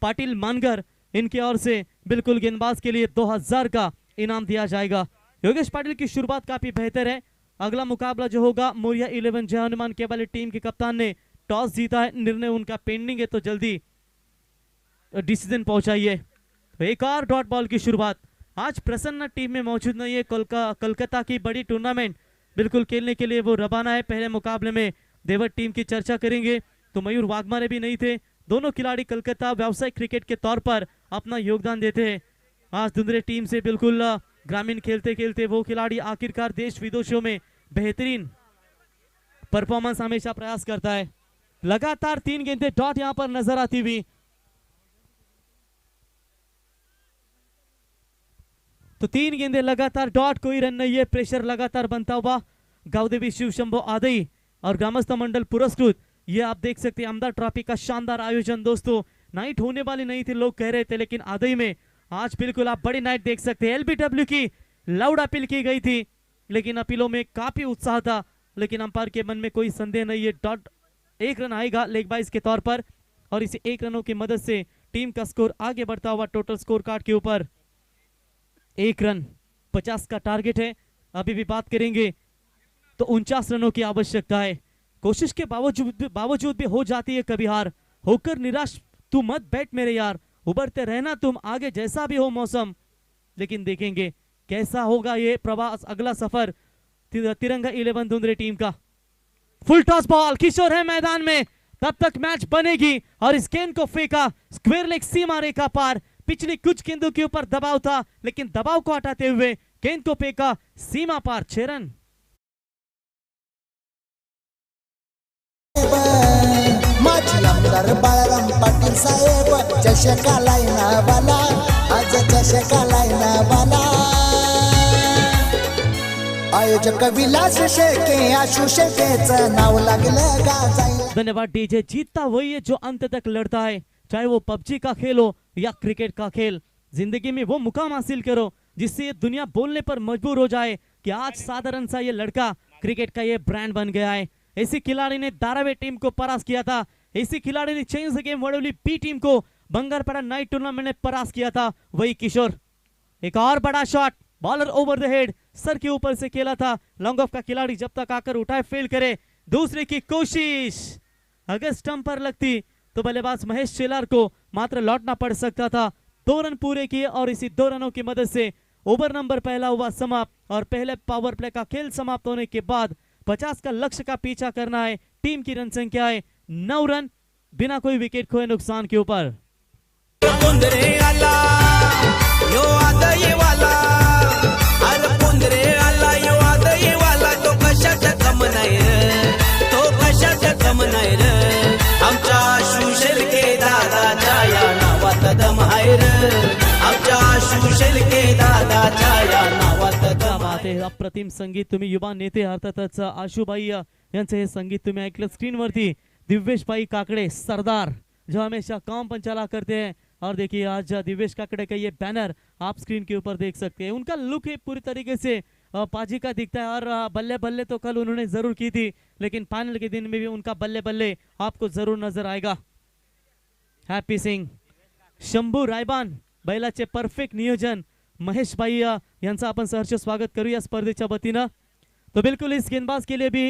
पाटिल मानगर इनकी ओर से बिल्कुल गेंदबाज के लिए 2000 का इनाम दिया जाएगा. योगेश पाटिल की शुरुआत काफी बेहतर है. अगला मुकाबला जो होगा मोरिया 11 जय हनुमान केवल टीम के कप्तान ने टॉस जीता है. निर्णय उनका पेंडिंग है तो जल्दी डिसीजन पहुंचाइए. तो एक और डॉट बॉल की शुरुआत. आज प्रसन्न टीम में मौजूद नहीं है. कोलकाता की बड़ी टूर्नामेंट बिल्कुल खेलने के लिए वो रवाना है. पहले मुकाबले में देवट टीम की चर्चा करेंगे तो मयूर वाघमारे भी नहीं थे. दोनों खिलाड़ी कलकत्ता व्यावसायिक क्रिकेट के तौर पर अपना योगदान देते हैं. आज धुंधरे टीम से बिल्कुल ग्रामीण खेलते खेलते वो खिलाड़ी आखिरकार देश विदेशों में बेहतरीन परफॉर्मेंस हमेशा प्रयास करता है. लगातार 3 गेंदें डॉट यहां पर नजर आती हुई. तो 3 गेंदें लगातार डॉट, कोई रन नहीं है. प्रेशर लगातार बनता हुआ. गावदेवी शिव शंभो आदई और ग्रामस्थ मंडल पुरस्कृत ये आप देख सकते हैं आमदार ट्रॉफी का शानदार आयोजन. दोस्तों नाइट होने वाली नहीं थी लोग कह रहे थे, लेकिन आदई में आज बिल्कुल आप बड़ी नाइट देख सकते हैं. एलबीडब्ल्यू की लाउड अपील की गई थी लेकिन अपीलों में काफी उत्साह था. लेकिन अंपायर के मन में कोई संदेह नहीं है. डॉट 1 रन आएगा लेग बाइस के तौर पर और इसे 1 रनों की मदद से टीम का स्कोर आगे बढ़ता हुआ टोटल स्कोर कार्ड के ऊपर 1 रन 50 का टारगेट है. अभी भी बात करेंगे तो 49 रनों की आवश्यकता है. कोशिश के बावजूद भी हो जाती है कभी हार. होकर निराश तू मत बैठ मेरे यार, उबरते रहना तुम आगे जैसा भी हो मौसम. लेकिन देखेंगे कैसा होगा ये प्रवास, अगला सफर तिरंगा 11 धुंधरे टीम का. फुल टॉस बॉल, किशोर है मैदान में, तब तक मैच बनेगी और इस गेंद को फेंका स्क्वायर लेग सीमा रेखा पार. पिछली कुछ गेंदों के ऊपर दबाव था लेकिन दबाव को हटाते हुए गेंद को फेंका सीमा पार. 6 रन. माझी आमदार बाळाराम पाटील साहेब चषकाला नावाला, आज चषकाला नावाला. आयोजक विलास शेके आशु शेकेचं नाव लागलं गाजायला. धन्यवाद डीजे. जीतता वही है जो अंत तक लड़ता है, चाहे वो पबजी का खेल हो या क्रिकेट का खेल. जिंदगी में वो मुकाम हासिल करो जिससे ये दुनिया बोलने पर मजबूर हो जाए कि आज साधारण सा ये लड़का क्रिकेट का ये ब्रांड बन गया है. इसी खिलाड़ी ने धारावी टीम को परास्त किया था. इसी खिलाड़ी ने change the game Wadoli B team को बंगारपाड़ा नाइट टूर्नामेंट में परास्त किया था. वही किशोर. एक और बड़ा shot, bowler over the head, sir के ऊपर से खेला था. लॉन्ग ऑफ का खिलाड़ी जब तक आकर उठाए फेल करे. दूसरे की कोशिश, अगर स्टंप पर लगती तो बल्लेबाज महेश शेलार को मात्र लौटना पड़ सकता था. 2 रन पूरे किए और इसी 2 रनों की मदद से ओवर नंबर पहला हुआ समाप्त. और पहले पावर प्ले का खेल समाप्त होने के बाद 50 का लक्ष्य का पीछा करना है. टीम की रन संख्या है 9 रन बिना कोई विकेट खोए नुकसान के ऊपर. अप्रतिम संगीत तुम्ही युवा नेते अर्थातच आशुबाई यांचे हे संगीत तुम्ही ऐकलं स्क्रीनवरती. दिव्येश भाई काकड़े सरदार जो हमेशा काम पंचाला करते हैं. और देखिए आज दिव्येश काकड़े का ये बैनर आप स्क्रीन के ऊपर देख सकते हैं. उनका लुक है पूरी तरीके से पाजी का दिखता है. और बल्ले बल्ले तो कल उन्होंने जरूर की थी लेकिन फाइनल के दिन में भी उनका बल्ले बल्ले आपको जरूर नजर आएगा. हैप्पी सिंह, शंभू रायबान बैलाचे परफेक्ट नियोजन. महेश भाई यांचं आपण सहर्ष स्वागत करूया स्पर्धेच्या वतीनं. तो बिल्कुल इस गेंदबाज के लिए भी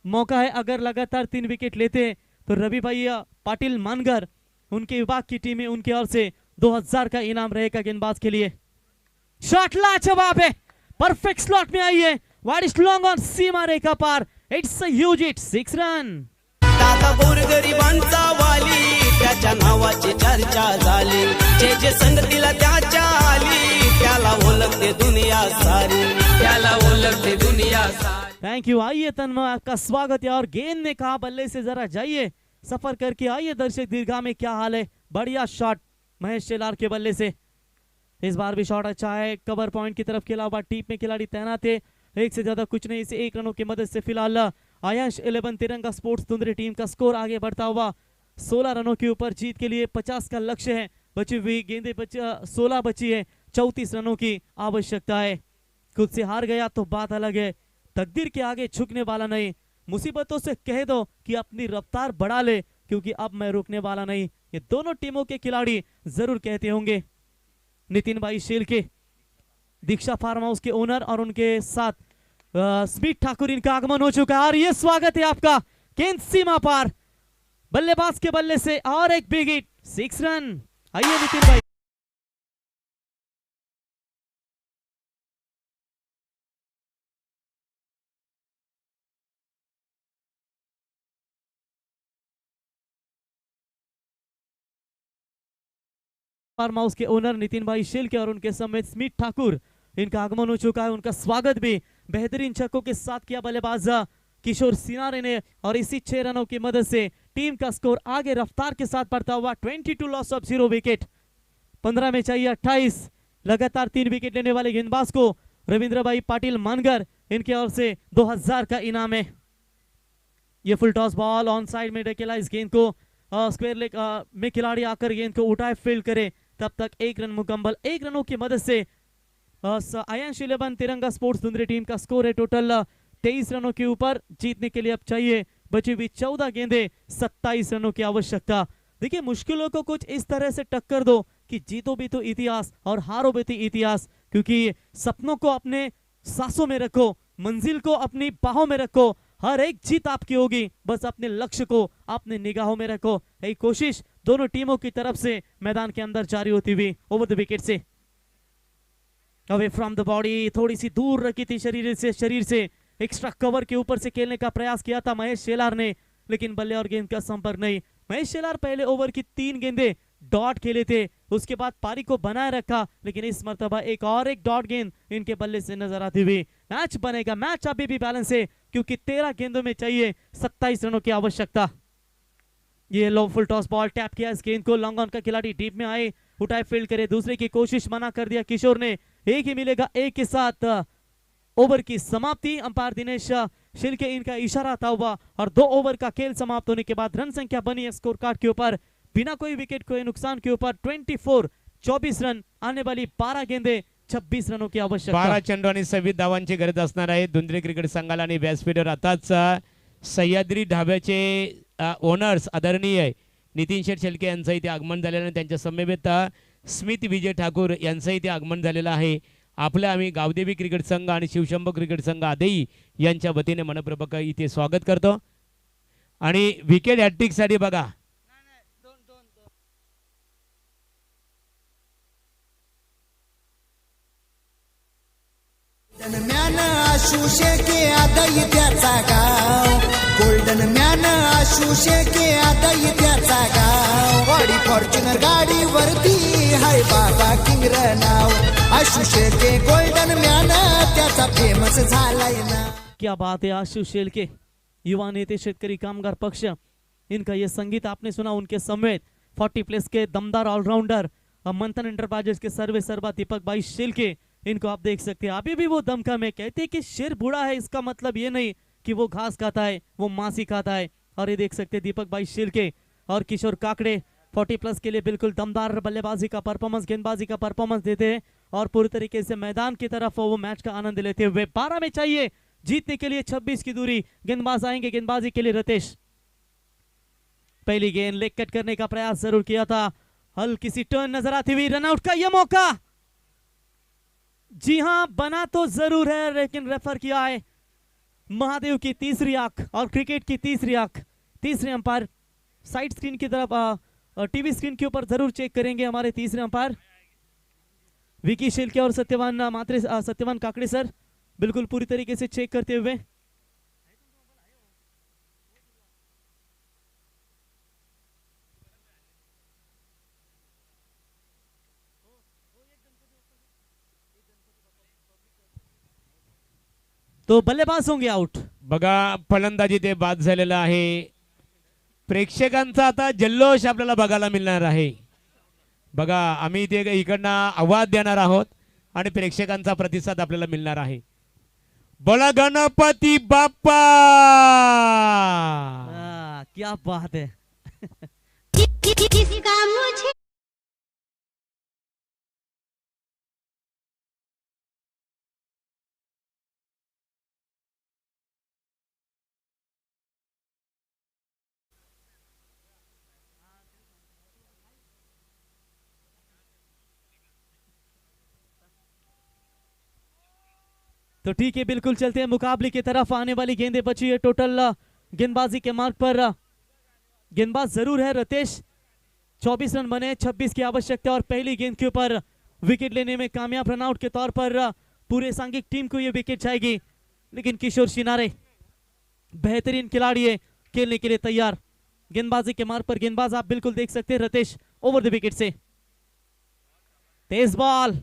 मौका है, अगर लगातार 3 विकेट लेते तो रवि भाई पाटिल मानगर उनके विभाग की टीम में उनकी ओर से 2000 का इनाम रहेगा गेंदबाज के लिए। शॉट लाजवाब है, परफेक्ट स्लॉट में आई है, वाइड इज लॉन्ग ऑन सीमा रेखा पार, it's a huge hit, 6 run. दादा गोरगरिबांचा वाली त्याच्या नावाची चर्चा झाली, जे जे संगतीला त्याच्या आली त्याला ओळखते दुनिया सारी, त्याला ओळखते दुनिया सारी। Thank you. आइए तन्मय, आपका स्वागत है। और गेंद ने कहा बल्ले से जरा जाइए, सफर करके आइए दर्शक दीर्घा में, क्या हाल है। बढ़िया शॉट महेश शेलार के बल्ले से, इस बार भी शॉट अच्छा है, कवर पॉइंट की तरफ खेला हुआ, टीप में खिलाड़ी तैनात है, एक से ज्यादा कुछ नहीं, इसे 1 रनों की मदद से फिलहाल आयांश 11 तिरंगा स्पोर्ट्स धुंधरी टीम का स्कोर आगे बढ़ता हुआ 16 रनों के ऊपर। जीत के लिए 50 का लक्ष्य है, बची हुई गेंदें 16 बची है, 34 रनों की आवश्यकता है। खुद से हार गया तो बात अलग है, तकदीर के आगे झुकने वाला नहीं, मुसीबतों से कह दो कि अपनी रफ्तार बढ़ा ले क्योंकि अब मैं रुकने वाला नहीं, ये दोनों टीमों के खिलाड़ी जरूर कहते होंगे। नितिन भाई शेलके, दीक्षा फार्म हाउस के ओनर और उनके साथ स्मिथ ठाकुर, इनका आगमन हो चुका है और ये स्वागत है आपका। गेंद सीमा पार, बल्लेबाज के बल्ले से और एक बिग हिट, 6 रन। आइए नितिन भाई। फार्म हाउस के ओनर नितिन भाई शेलके और उनके समेत स्मिथ ठाकुर, इनका आगमन हो चुका है, उनका स्वागत भी बेहतरीन छक्कों के साथ किया बल्लेबाज किशोर सिनारे ने और इसी 6 रनों की मदद से टीम का स्कोर आगे रफ्तार के साथ बढ़ता हुआ 22 लॉस ऑफ 0 विकेट। 15 में चाहिए 28, लगातार 3 विकेट लेने वाले गेंदबाज को रविंद्र भाई पाटिल मानगर, इनके ओर से 2000 का इनाम है। ये full toss ball on side में ढकेला, इस गेंद को स्क्वायर लेग में खिलाड़ी आकर गेंद को उठाए फील्ड करे, तब तक 1 रन मुकम्मल। 1 रनों की मदद से आयांश 11 तिरंगा स्पोर्ट्स धुंधरी टीम का स्कोर है टोटल 23 रनों के ऊपर। जीतने के लिए अब चाहिए बची हुई 14 गेंदें, 27 रनों की आवश्यकता। देखिए मुश्किलों को कुछ इस तरह से टक्कर दो कि जीतो भी तो इतिहास और हारो भी तो इतिहास, क्योंकि सपनों को अपने सांसों में रखो, मंजिल को अपनी बाहों में रखो, हर एक जीत आपकी होगी, बस अपने लक्ष्य को अपने निगाहों में रखो। यही कोशिश दोनों टीमों की तरफ से मैदान के अंदर जारी होती हुई। ओवर द विकेट से अवे फ्रॉम द बॉडी, थोड़ी सी दूर रखी थी शरीर से एक्स्ट्रा कवर के ऊपर से खेलने का प्रयास किया था महेश शेलार ने, लेकिन बल्ले और गेंद का संपर्क नहीं। महेश शेलार पहले ओवर की 3 गेंदें डॉट खेले थे, उसके बाद पारी को बनाए रखा, लेकिन इस मर्तबा एक डॉट गेंद इनके बल्ले से नजर आती हुई। मैच बनेगा, मैच अभी भी बैलेंस है क्योंकि 13 गेंदों में चाहिए 27 रनों की आवश्यकता। ये लो फुल टॉस बॉल टैप किया, इस गेंद को लॉन्ग ऑन का खिलाड़ी डीप में आए, उठाए फील्ड करे, दूसरे की कोशिश मना कर दिया किशोर ने। एक ही मिलेगा, एक के साथ ओवर की समाप्ति। अंपायर दिनेश शिल्के इनका इशारा था हुआ और 2 ओवर का खेल समाप्त होने के बाद रन संख्या बनी है स्कोर कार्ड के ऊपर, बिना कोई विकेट कोई नुकसान के ऊपर 24 रन, आने वाली 12 गेंदें, 26 रनों की आवश्यकता। 12 चेंडू आणि 26 धावांची गरज असणार आहे धुंधरी क्रिकेट संघाला आणि व्यासपीठावर आताच सह्याद्री ढाब्याचे ओनर्स आदरणीय नितीन शेठ शेळके यांचं इथे आगमन झालेलं आहे, त्यांच्या समवेत स्मित विजय ठाकूर यांचं इथे आगमन झालेलं आहे। आपल्या आम्ही गावदेवी क्रिकेट संघ आणि शिवशंभो क्रिकेट संघ आदेई यांच्या वतीने मनपूर्वक इथे स्वागत करतो। आणि विकेट हॅट्रिक साठी बघा मॅन आशु शेके आदाई त्याचा गाव, गोल्डन मॅन आशु शेके आदाई त्याचा गाव, गाडी फॉर्च्युनर गाडी वरती हाय बाबा किंगर नाव, आशु शेके गोल्डन मॅन त्याचा फेमस झालाय ना। क्या बात है, आशु शेलके युवा नेते शेतकरी कामगार पक्ष, इनका ये संगीत आपने सुना, उनके समेत 40 प्लस के दमदार ऑलराउंडर मंथन एंटरप्राइजेस के सर्वे सर्वा दीपक भाई शेलके, इनको आप देख सकते हैं अभी भी वो दमखम है। कहते हैं कि शेर बूढ़ा है, इसका मतलब ये नहीं कि वो घास खाता है, वो मांस ही खाता है। और ये देख सकते हैं दीपक भाई शेलके और किशोर काकड़े 40 प्लस के लिए बिल्कुल दमदार बल्लेबाजी का परफॉर्मेंस, गेंदबाजी का परफॉर्मेंस देते हैं और पूरी तरीके से मैदान की तरफ वो मैच का आनंद लेते हुए। 12 में चाहिए जीतने के लिए 26 की दूरी, गेंदबाज आएंगे गेंदबाजी के लिए रतेश। पहली गेंद लेग कट करने का प्रयास जरूर किया था, हल्की सी टर्न नजर आती हुई, रनआउट का यह मौका, जी हां बना तो जरूर है लेकिन रेफर किया है महादेव की तीसरी आंख और क्रिकेट की तीसरी आंख, तीसरे अंपायर साइड स्क्रीन की तरफ टीवी स्क्रीन के ऊपर जरूर चेक करेंगे हमारे तीसरे अंपायर विकी शेलके और सत्यवान मात्रे, सत्यवान काकड़े सर बिल्कुल पूरी तरीके से चेक करते हुए। तो बल्लेबाज होंगे आउट। बघा फलंदाजी ते बाद झालेलं आहे. प्रेक्षकांचा आता जल्लोष आपल्याला बघायला मिळणार आहे. बघा आम्ही ते इकडनं आवाज देणार आहोत आणि प्रेक्षकांचा प्रतिसाद आपल्याला मिळणार आहे. बोला गणपती बाप्पा. क्या बात है किसका मुझे तो ठीक है, बिल्कुल चलते हैं मुकाबले की तरफ। आने वाली गेंदें बची है टोटल गेंदबाजी के मार्ग पर गेंदबाज जरूर है रतेश। 24 रन बने, 26 की आवश्यकता और पहली गेंद के ऊपर विकेट लेने में कामयाब। रनआउट के तौर पर पूरे सांघिक टीम को यह विकेट जाएगी, लेकिन किशोर शिनारे बेहतरीन खिलाड़ी है, खेलने के लिए तैयार। गेंदबाजी के मार्ग पर गेंदबाज आप बिल्कुल देख सकते हैं रतेश ओवर द विकेट से। तेज बॉल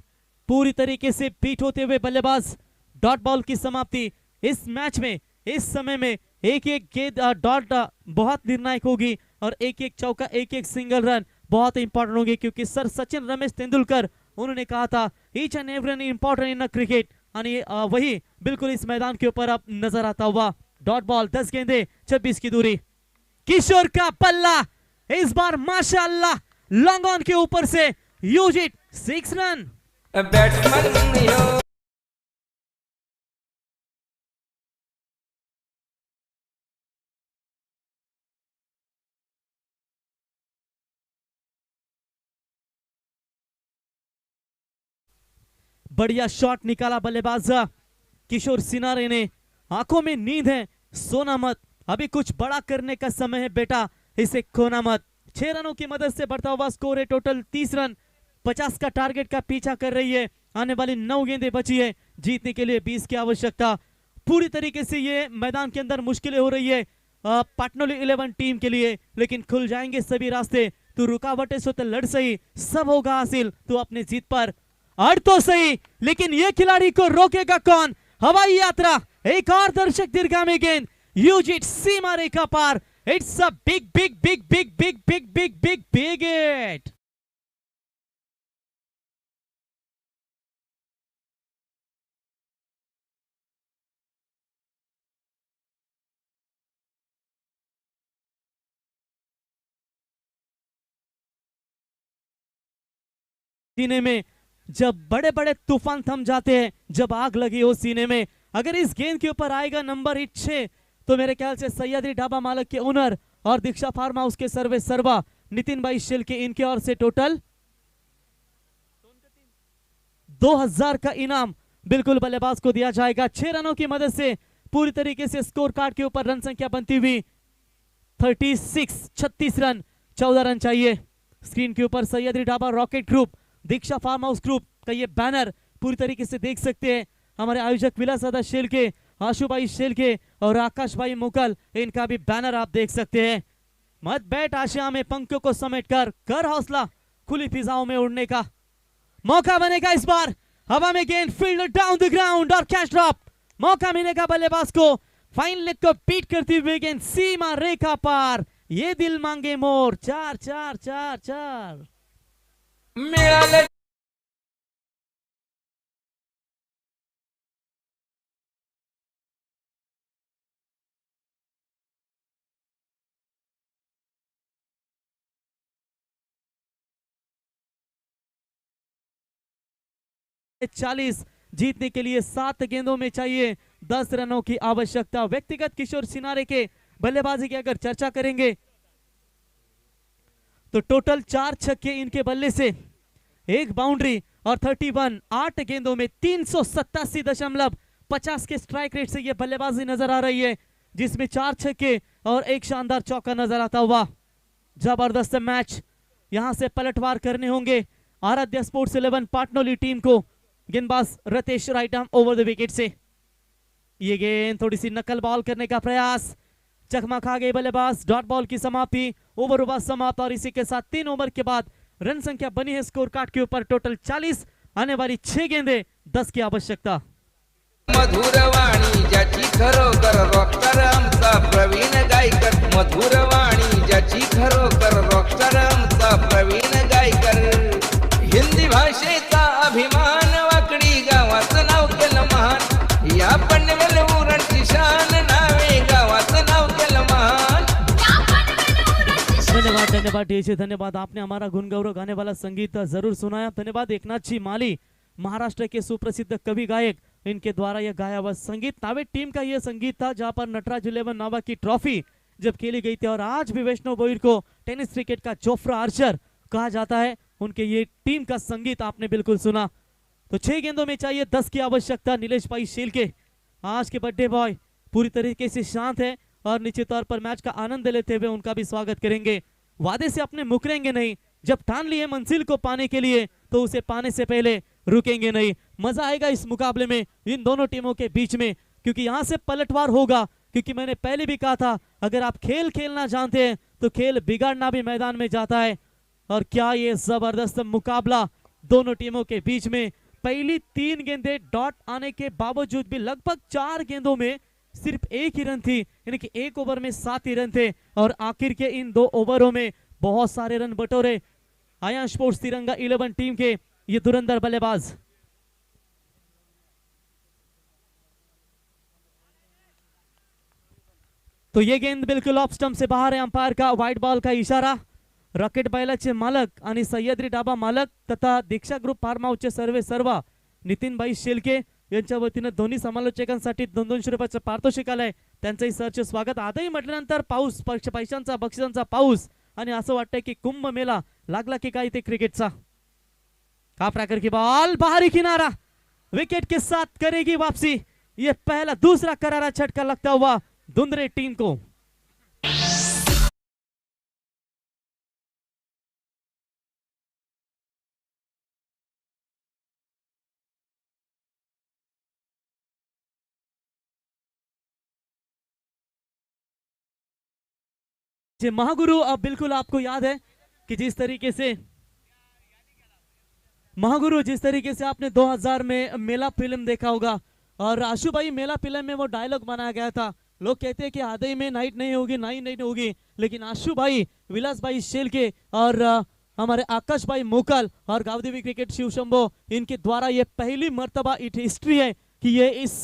पूरी तरीके से बीट होते हुए बल्लेबाज। डॉट बॉल की समाप्ति इस मैच में, इस समय में एक एक गेंद डॉट बहुत निर्णायक होगी और एक एक चौका, एक एक सिंगल रन बहुत इंपॉर्टेंट होंगे, क्योंकि सर सचिन रमेश तेंदुलकर उन्होंने कहा था each and every run important in cricket, और वही बिल्कुल इस मैदान के ऊपर अब नजर आता हुआ। डॉट बॉल 10 गेंदे 26 की दूरी। किशोर का पल्ला इस बार माशाअल्लाह लॉन्ग ऑन के ऊपर से यूज इट 6 रन। बैट्समैन बढ़िया शॉट निकाला बल्लेबाज किशोर सिनारे ने। आंखों में नींद है, सोना मत, अभी कुछ बड़ा करने का समय है बेटा, इसे खोना मत। 6 रनों की मदद से बढ़ता हुआ स्कोर है टोटल 30 रन। 50 का टारगेट का पीछा कर रही है। आने वाली 9 गेंदें बची है, जीतने के लिए 20 की आवश्यकता। पूरी तरीके से ये मैदान के अंदर मुश्किलें हो रही है पाटनोली 11 टीम के लिए, लेकिन खुल जाएंगे सभी रास्ते। तू रुकावटें से तो लड़ सही, सब होगा हासिल, तू अपनी जीत पर अड़ तो सही, लेकिन ये खिलाड़ी को रोकेगा कौन? हवाई यात्रा, एक और दर्शक दीर्घामी गेंद, यूज इट सीमा रेखा पार। It's a big big big big big big big big big hit. सीने में जब बड़े बड़े तूफान थम जाते हैं, जब आग लगी हो सीने में, अगर इस गेंद के ऊपर आएगा नंबर 6, तो मेरे ख्याल से सह्याद्री ढाबा मालक के ओनर और दीक्षा फार्म हाउस के सर्वे सर्वा नितिन भाई शेलके, इनके ओर से टोटल 2000 का इनाम बिल्कुल बल्लेबाज को दिया जाएगा। 6 रनों की मदद से पूरी तरीके से स्कोर कार्ड के ऊपर रन संख्या बनती हुई 36 रन, 14 रन चाहिए। स्क्रीन के ऊपर सह्याद्री ढाबा रॉकेट ग्रुप, दीक्षा फार्म हाउस ग्रुप का ये बैनर पूरी तरीके से देख सकते हैं। हमारे आयोजक विलासदा शेलके, आशुभाई शेलके और आकाश भाई मुकल, इनका भी बैनर आप देख सकते हैं। मत बैठ आशिया में पंखों को समेट कर हौसला, खुली फिजाओं में उड़ने का मौका बनेगा इस बार। हवा में गेंद, फील्डर डाउन द ग्राउंड और कैच ड्रॉप। मौका मिलेगा बल्लेबाज को, फाइन लेग को बीट करती हुई गेंद सीमा रेखा पार। ये दिल मांगे मोर, 4 मिळालं। जीतने के लिए 7 गेंदों में चाहिए 10 रनों की आवश्यकता। व्यक्तिगत किशोर सिनारे के बल्लेबाजी की अगर चर्चा करेंगे तो टोटल 4 छक्के इनके बल्ले से, 1 बाउंड्री और 31, 8 गेंदों में 387 50 के स्ट्राइक रेट से ये बल्लेबाजी नजर आ रही है, जिसमें 4 छक्के और एक शानदार चौका नजर आता हुआ। जबरदस्त मैच, यहां से पलटवार करने होंगे आराध्या स्पोर्ट्स 11 पाटनोली टीम को। गेंदबाज Ratesh right arm over the wicket से। ये गेंद थोड़ी सी नकल बॉल करने का प्रयास, चकमा खा गए बल्लेबाज। डॉट बॉल की समाप्ति, ओवर हुआ समाप्त और इसी के साथ 3 ओवर के बाद रन संख्या बनी है स्कोर कार्ड के ऊपर टोटल 40। आने वाली 6 गेंदें 10 की आवश्यकता। मधुरवाणी ज्याची खरोखर रॉकस्टार आमचा प्रवीण गायकर, मधुरवाणी ज्याची खरोखर रॉकस्टार आमचा प्रवीण गायकर, हिंदी भाषेचा अभिमान, वाकडी गावाचं नाव केलं महान, या पनवेल उरणची शान, नावे गावाचं नाव केलं महान। धन्यवाद धन्यवाद डीजे, धन्यवाद। आपने हमारा गुण गौरव गाने वाला संगीत जरूर सुनाया। धन्यवाद एकनाथ जी माली, महाराष्ट्र के सुप्रसिद्ध कवि गायक, इनके द्वारा यह गाया हुआ संगीत। नावे टीम का यह संगीत था जहां पर नटराज 11 नावा की ट्रॉफी जब खेली गई थी और आज भी वैष्णव भोईर को टेनिस क्रिकेट का जोफ्रा आर्चर कहा जाता है, उनके ये टीम का संगीत आपने बिल्कुल सुना। तो 6 गेंदों में चाहिए 10 की आवश्यकता। नीलेश भाई शेलके आज के बर्थडे बॉय पूरी तरीके से शांत है और निश्चित तौर पर मैच का आनंद लेते हुए उनका भी स्वागत करेंगे। वादे से अपने मुकरेंगे नहीं, जब ठान लिए मंजिल को पाने के लिए तो उसे पाने से पहले रुकेंगे नहीं। मजा आएगा इस मुकाबले में इन दोनों टीमों के बीच में, क्योंकि यहां से पलटवार होगा। क्योंकि मैंने पहले भी कहा था, अगर आप खेल खेलना जानते हैं तो खेल बिगाड़ना भी मैदान में जाता है। और क्या ये जबरदस्त मुकाबला दोनों टीमों के बीच में। पहली 3 गेंदें डॉट आने के बावजूद भी लगभग 4 गेंदों में सिर्फ 1 ही रन थी, यानी कि 1 ओवर में 7 ही रन थे और आखिर के इन 2 ओवरों में बहुत सारे रन बटोरे आया स्पोर्ट्स तिरंगा 11 टीम के ये धुरंधर बल्लेबाज। तो ये गेंद बिल्कुल ऑफ स्टंप से बाहर है। अंपायर का व्हाइट बॉल का इशारा। रॉकेट बैलाचे मालक आणि सह्याद्री डाबा मालक तथा दीक्षा ग्रुप फार्म हाऊसचे सर्वा नितीनभाई शेलके यांच्या वतीने दोन्ही समालोचकांसाठी 200 रुपयाचं पारितोषिक आलंय, त्यांचंही सरचे स्वागत। आजही म्हटल्यानंतर पाऊस, पैशांचा बक्षिसांचा पाऊस आणि असं वाटतंय की कुंभ मेला लागला की काय ते क्रिकेटचा। कापराकर की बॉल बाहरी किनारा, विकेट के साथ करेगी वापसी। ये पहला दूसरा करारा झटका लगता हुआ धुंधरे टीम को। महागुरु, अब बिल्कुल आपको याद है कि जिस तरीके से महागुरु जिस तरीके से आपने 2000 में मेला फिल्म देखा होगा और आशु भाई मेला फिल्म में वो डायलॉग बनाया गया था। लोग कहते हैं कि आधे में नाइट नहीं होगी, नाइट नहीं होगी, लेकिन आशु भाई, विलास भाई शेलके और हमारे आकाश भाई मोकल और गावदेवी क्रिकेट शिवशंभो, इनके द्वारा ये पहली मर्तबा हिस्ट्री है कि ये इस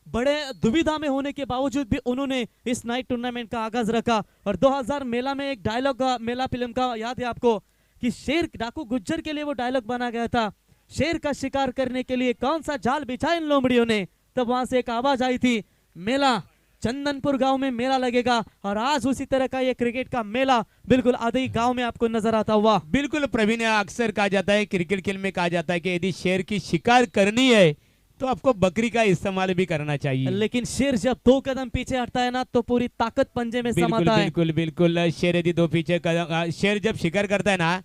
बड़े दुविधा में होने के बावजूद भी उन्होंने इस नाइट टूर्नामेंट का आगाज रखा। और 2000 मेला में एक डायलॉग मेला फिल्म का याद है आपको कि शेर डाकू गुज्जर के लिए वो डायलॉग बना गया था, शेर का शिकार करने के लिए कौन सा जाल बिछा इन लोमड़ियों ने। तब वहां से एक आवाज आई थी, मेला चंदनपुर गांव में मेला लगेगा। और आज उसी तरह का ये क्रिकेट का मेला बिल्कुल आधे गांव में आपको नजर आता हुआ। बिल्कुल प्रवीण, अक्सर कहा जाता है, क्रिकेट खेल में कहा जाता है कि यदि शेर की शिकार करनी है तो आपको बकरी का इस्तेमाल भी करना चाहिए। लेकिन शेर जब 2 कदम पीछे हटता है ना तो पूरी ताकत पंजे में बिल्कुल समाता है। बिल्कुल बिल्कुल, शेर यदि 2 पीछे कदम, शेर जब शिकार करता है ना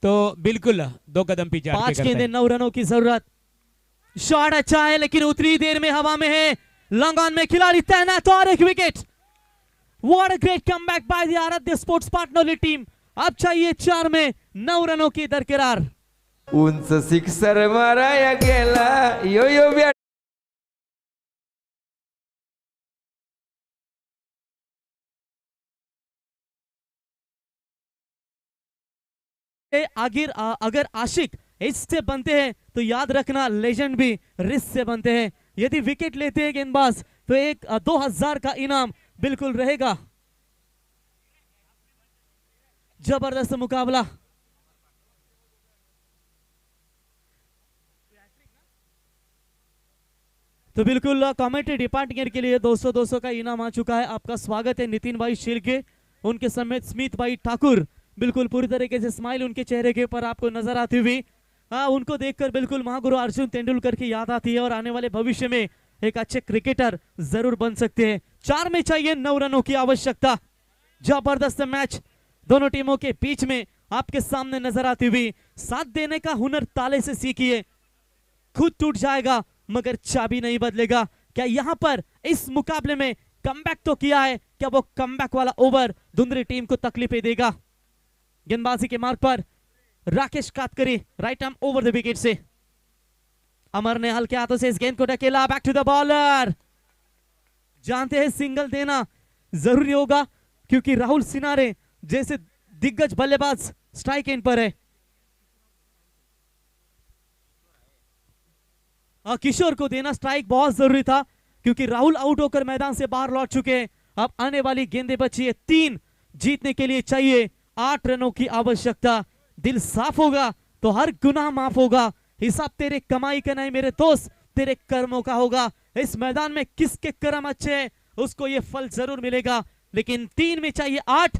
तो बिल्कुल 2 कदम पीछे हट के 5 करता है। गेंदें 9 रनों की जरूरत। शॉट अच्छा है लेकिन उतनी देर में हवा में है, लॉन्ग ऑन में खिलाड़ी तैनात और एक wicket. What a great comeback by the आराध्य स्पोर्ट्स पार्टनरली टीम। अब चाहिए 4 में 9 रनों की दरकिरार। उंच सिक्सर माराया गेला, यो यो बॅट अगर आशिक इससे बनते हैं तो याद रखना लेजेंड भी रिस्क से बनते हैं। यदि विकेट लेते हैं गेंदबाज तो एक 2000 का इनाम बिल्कुल रहेगा। जबरदस्त मुकाबला। तो बिल्कुल कमेंट्री डिपार्टमेंट के लिए 200 का इनाम आ चुका है। आपका स्वागत है नितिन भाई शेलके, उनके समेत स्मित भाई ठाकुर। बिल्कुल पूरी तरीके से स्माइल उनके चेहरे के ऊपर आपको नजर आती हुई। उनको देखकर बिल्कुल महागुरु अर्जुन तेंदुलकर की याद आती है और आने वाले भविष्य में एक अच्छे क्रिकेटर जरूर बन सकते हैं। 4 में चाहिए 9 रनों की आवश्यकता। जबरदस्त मैच दोनों टीमों के बीच में आपके सामने नजर आती हुई। साथ देने का हुनर ताले से सीखिए, खुद टूट जाएगा मगर चाबी नहीं बदलेगा। क्या यहां पर इस मुकाबले में कमबैक तो किया है, क्या वो कमबैक वाला ओवर धुंधरी टीम को तकलीफें देगा? गेंदबाजी के मार्ग पर Rakesh Katkari right arm over the wicket से। अमर ने हल्के हाथों से इस गेंद को ढकेला। Back to the bowler. जानते हैं सिंगल देना जरूरी होगा क्योंकि राहुल सिनारे जैसे दिग्गज बल्लेबाज स्ट्राइक एंड पर है। किशोर को देना स्ट्राइक बहुत जरूरी था क्योंकि राहुल आउट होकर मैदान से बाहर लौट चुके हैं। अब आने वाली गेंदें बची है 3। जीतने के लिए चाहिए 8 रनों की आवश्यकता। दिल साफ होगा तो हर गुनाह माफ होगा। हिसाब तेरे कमाई का नहीं मेरे दोस्त, तेरे कर्मों का होगा। इस मैदान में किसके कर्म अच्छे हैं उसको ये फल जरूर मिलेगा। लेकिन 3 में चाहिए 8।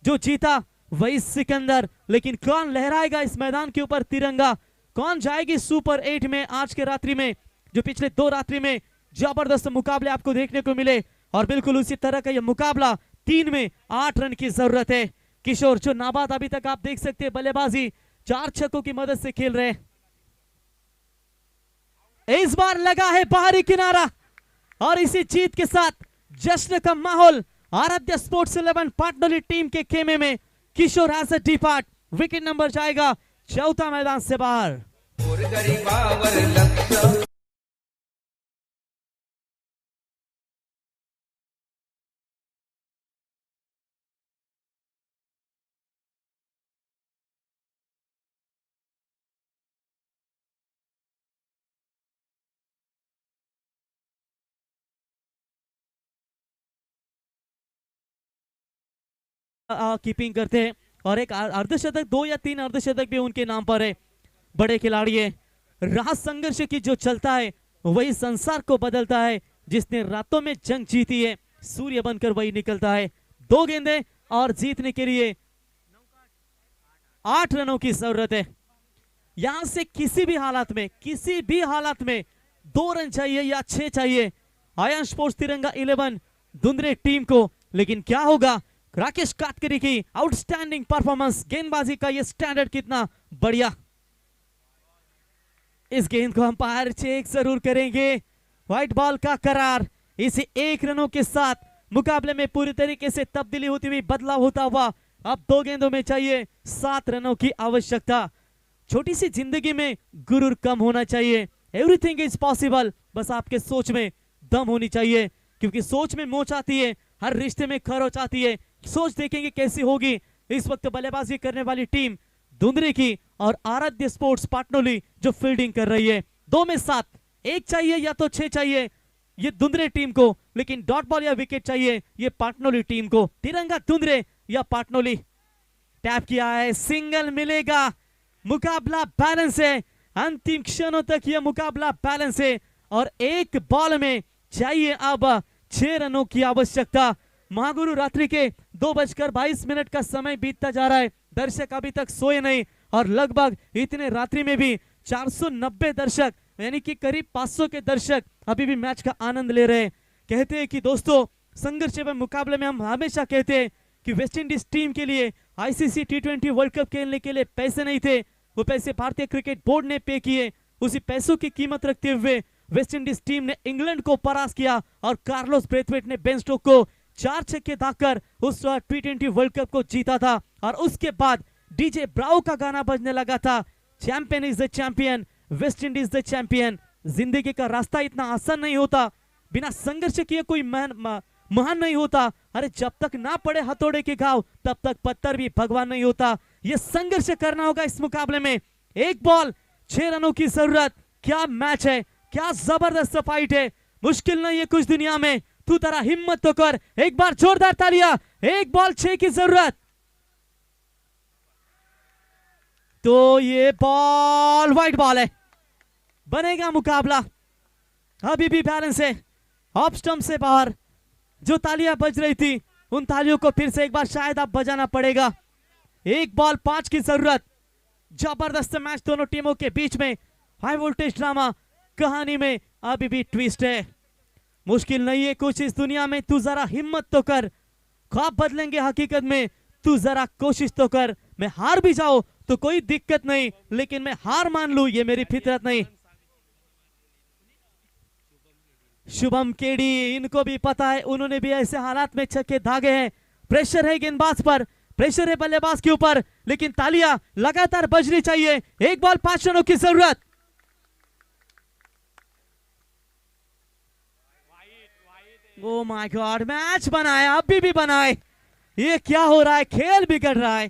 जो जीता वही सिकंदर। लेकिन कौन लहराएगा इस मैदान के ऊपर तिरंगा? कौन जाएगी सुपर 8 में आज के रात्रि में? जो पिछले 2 रात्रि में जबरदस्त मुकाबले आपको देखने को मिले और बिल्कुल उसी तरह का यह मुकाबला 3 में 8 रन की जरूरत है। किशोर जो नाबाद अभी तक आप देख सकते हैं बल्लेबाजी 4 छक्कों की मदद से खेल रहे हैं। इस बार लगा है बाहरी किनारा और इसी जीत के साथ जश्न का माहौल आराध्य स्पोर्ट्स 11 पाटनोली टीम के खेमे में। Kishore has a depart. Wicket number जाएगा 4था मैदान से बाहर। गोरगरिबावर लक्ष कीपिंग करते हैं और एक अर्धशतक 2 या 3 अर्धशतक भी उनके नाम पर है। बड़े खिलाड़ी है। राह संघर्ष की जो चलता है वही संसार को बदलता है। जिसने रातों में जंग जीती है सूर्य बनकर वही निकलता है। 2 गेंदें और जीतने के लिए 8 रनों की जरूरत है। यहां से किसी भी हालात में 2 रन चाहिए या 6 चाहिए आयन स्पोर्ट्स तिरंगा 11 धुंधरी टीम को। लेकिन क्या होगा? राकेश कातकरी की आउटस्टैंडिंग परफॉर्मेंस, गेंदबाजी का ये स्टैंडर्ड कितना बढ़िया। इस गेंद को अंपायर चेक जरूर करेंगे। व्हाइट बॉल का करार। इसे 1 रनों के साथ मुकाबले में पूरी तरीके से तब्दीली होती हुई, बदलाव होता हुआ अब 2 गेंदों में चाहिए 7 रनों की आवश्यकता। छोटी सी जिंदगी में गुरूर कम होना चाहिए। Everything is possible. बस आपके सोच में दम होनी चाहिए क्योंकि सोच में मोच आती है, हर रिश्ते में खरोच आती है। सोच देखेंगे कैसी होगी। इस वक्त बल्लेबाजी करने वाली टीम धुंधरी की और आराध्य स्पोर्ट्स पाटनोली जो फील्डिंग कर रही है। 2 में 7, 1 चाहिए या तो 6 चाहिए ये धुंधरी टीम को। लेकिन डॉट बॉल या विकेट चाहिए ये पाटनोली टीम को। तिरंगा धुंधरी या पाटनोली। टैप किया है, सिंगल मिलेगा। मुकाबला बैलेंस है। अंतिम क्षणों तक यह मुकाबला बैलेंस है और 1 बॉल में चाहिए अब 6 रनों की आवश्यकता। महागुरु रात्रि के 2:22 का समय बीतता जा रहा है। दर्शक अभी तक सोए नहीं और लगभग इतने रात्रि में भी 490 दर्शक यानी कि करीब 500 के दर्शक अभी भी मैच का आनंद ले रहे हैं। कहते हैं कि दोस्तों संघर्ष में मुकाबले में हम हमेशा कहते हैं कि वेस्ट इंडीज टीम के लिए आईसीसी T20 वर्ल्ड कप खेलने के लिए पैसे नहीं थे। वो पैसे भारतीय क्रिकेट बोर्ड ने पे किए। उसी पैसों की कीमत रखते हुए वेस्ट इंडीज टीम ने इंग्लैंड को परास्त किया और कार्लोस ब्रेथवेट ने बेन स्टोक को 4 छक्के दागकर उस T20 वर्ल्ड कप को जीता था। और उसके बाद डीजे ब्रावो का गाना बजने लगा था, champion is the champion, West Indies the champion. जिंदगी का रास्ता इतना आसान नहीं होता, बिना संघर्ष किए कोई महान नहीं होता। अरे जब तक ना पड़े हथौड़े के घाव तब तक पत्थर भी भगवान नहीं होता। ये संघर्ष करना होगा इस मुकाबले में। 1 बॉल 6 रनों की जरूरत। क्या मैच है, क्या जबरदस्त फाइट है। मुश्किल नहीं है कुछ दुनिया में। तू तेरा हिम्मत तो कर। एक बार जोरदार तालियां। 1 बॉल 6 की जरूरत। तो ये बॉल वाइड बॉल है, बनेगा मुकाबला। अभी भी बैलेंस है। ऑफ स्टंप से बाहर जो तालियां बज रही थी उन तालियों को फिर से एक बार शायद आप बजाना पड़ेगा। 1 बॉल 5 की जरूरत। जबरदस्त मैच दोनों टीमों के बीच में। हाई वोल्टेज ड्रामा कहानी में अभी भी ट्विस्ट है। मुश्किल नहीं है कुछ इस दुनिया में, तू जरा हिम्मत तो कर। ख्वाब बदलेंगे हकीकत में, तू जरा कोशिश तो कर। मैं हार भी जाऊं तो कोई दिक्कत नहीं, लेकिन मैं हार मान लूं ये मेरी फितरत नहीं। शुभम केडी, इनको भी पता है, उन्होंने भी ऐसे हालात में छक्के दागे हैं। प्रेशर है गेंदबाज पर, प्रेशर है बल्लेबाज के ऊपर, लेकिन तालियां लगातार बजनी चाहिए। एक बॉल 5 रनों की जरूरत। ओ माय गॉड, मैच बनाए, अभी भी बनाए। ये क्या हो रहा है, खेल बिगड़ रहा है।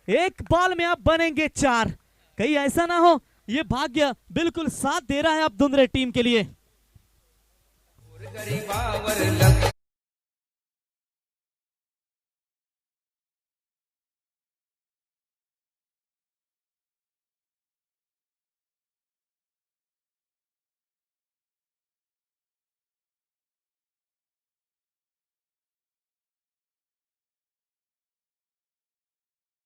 एक बॉल में अब बनेंगे 4। कहीं ऐसा ना हो ये भाग्य बिल्कुल साथ दे रहा है अब दुंदरे टीम के लिए। गरीबावर लक्ष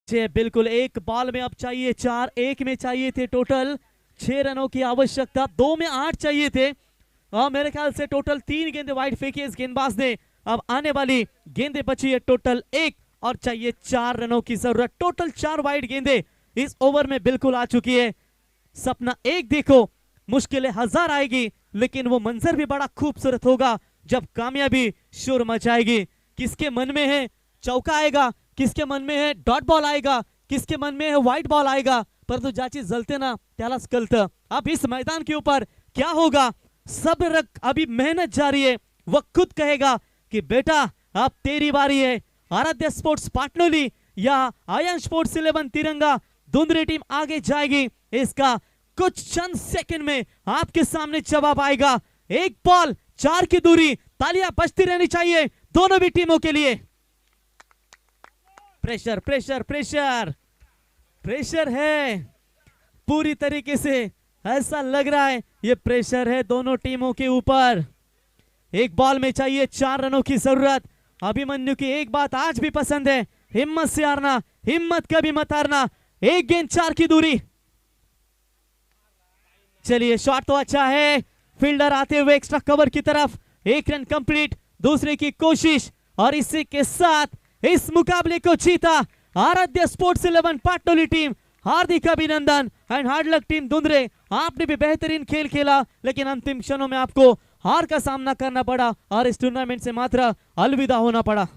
बिल्कुल एक बॉल में अब चाहिए 4, 1 में चाहिए थे टोटल 6 रनों की आवश्यकता, 2 में 8 चाहिए थे। मेरे ख्याल से टोटल 3 गेंदे वाइड फेंकी इस गेंदबाज ने। अब आने वाली गेंदे बची है टोटल 1 और चाहिए 4 रनों की जरूरत। टोटल 4 वाइड गेंदे इस ओवर में बिल्कुल आ चुकी है। सपना एक देखो, मुश्किलें 1000 आएगी, लेकिन वो मंजर भी बड़ा खूबसूरत होगा जब कामयाबी शोर मचाएगी। किसके मन में है चौका आएगा, किसके मन में है डॉट बॉल आएगा, किसके मन में है व्हाइट बॉल आएगा, परंतु ज्याची जलते ना त्यालाच कळतं। अब इस मैदान के ऊपर क्या होगा, सब रख, अभी मेहनत जारी है। वह खुद कहेगा कि बेटा अब तेरी बारी है। आराध्य स्पोर्ट्स पाटनोली या आयन स्पोर्ट्स 11 तिरंगा दुंदरी टीम आगे जाएगी। इसका कुछ चंद सेकंड में आपके सामने जवाब आएगा। एक बॉल 4 की दूरी, तालियां बजती रहनी चाहिए दोनों भी टीमों के लिए। प्रेशर प्रेशर प्रेशर प्रेशर है पूरी तरीके से, ऐसा लग रहा है ये प्रेशर है दोनों टीमों के ऊपर। एक बॉल में चाहिए 4 रनों की जरूरत। अभिमन्यु की एक बात आज भी पसंद है, हिम्मत से हारना, हिम्मत कभी मत हारना। एक गेंद 4 की दूरी। चलिए शॉट तो अच्छा है, फील्डर आते हुए एक्स्ट्रा कवर की तरफ। 1 रन कंप्लीट, दूसरे की कोशिश, और इसी के साथ इस मुकाबले को जीता आराध्य स्पोर्ट्स 11 पाटनोली टीम। हार्दिक अभिनंदन एंड हार्ड लक टीम दुंदरे, आपने भी बेहतरीन खेल खेला, लेकिन अंतिम क्षणों में आपको हार का सामना करना पड़ा और इस टूर्नामेंट से मात्र अलविदा होना पड़ा।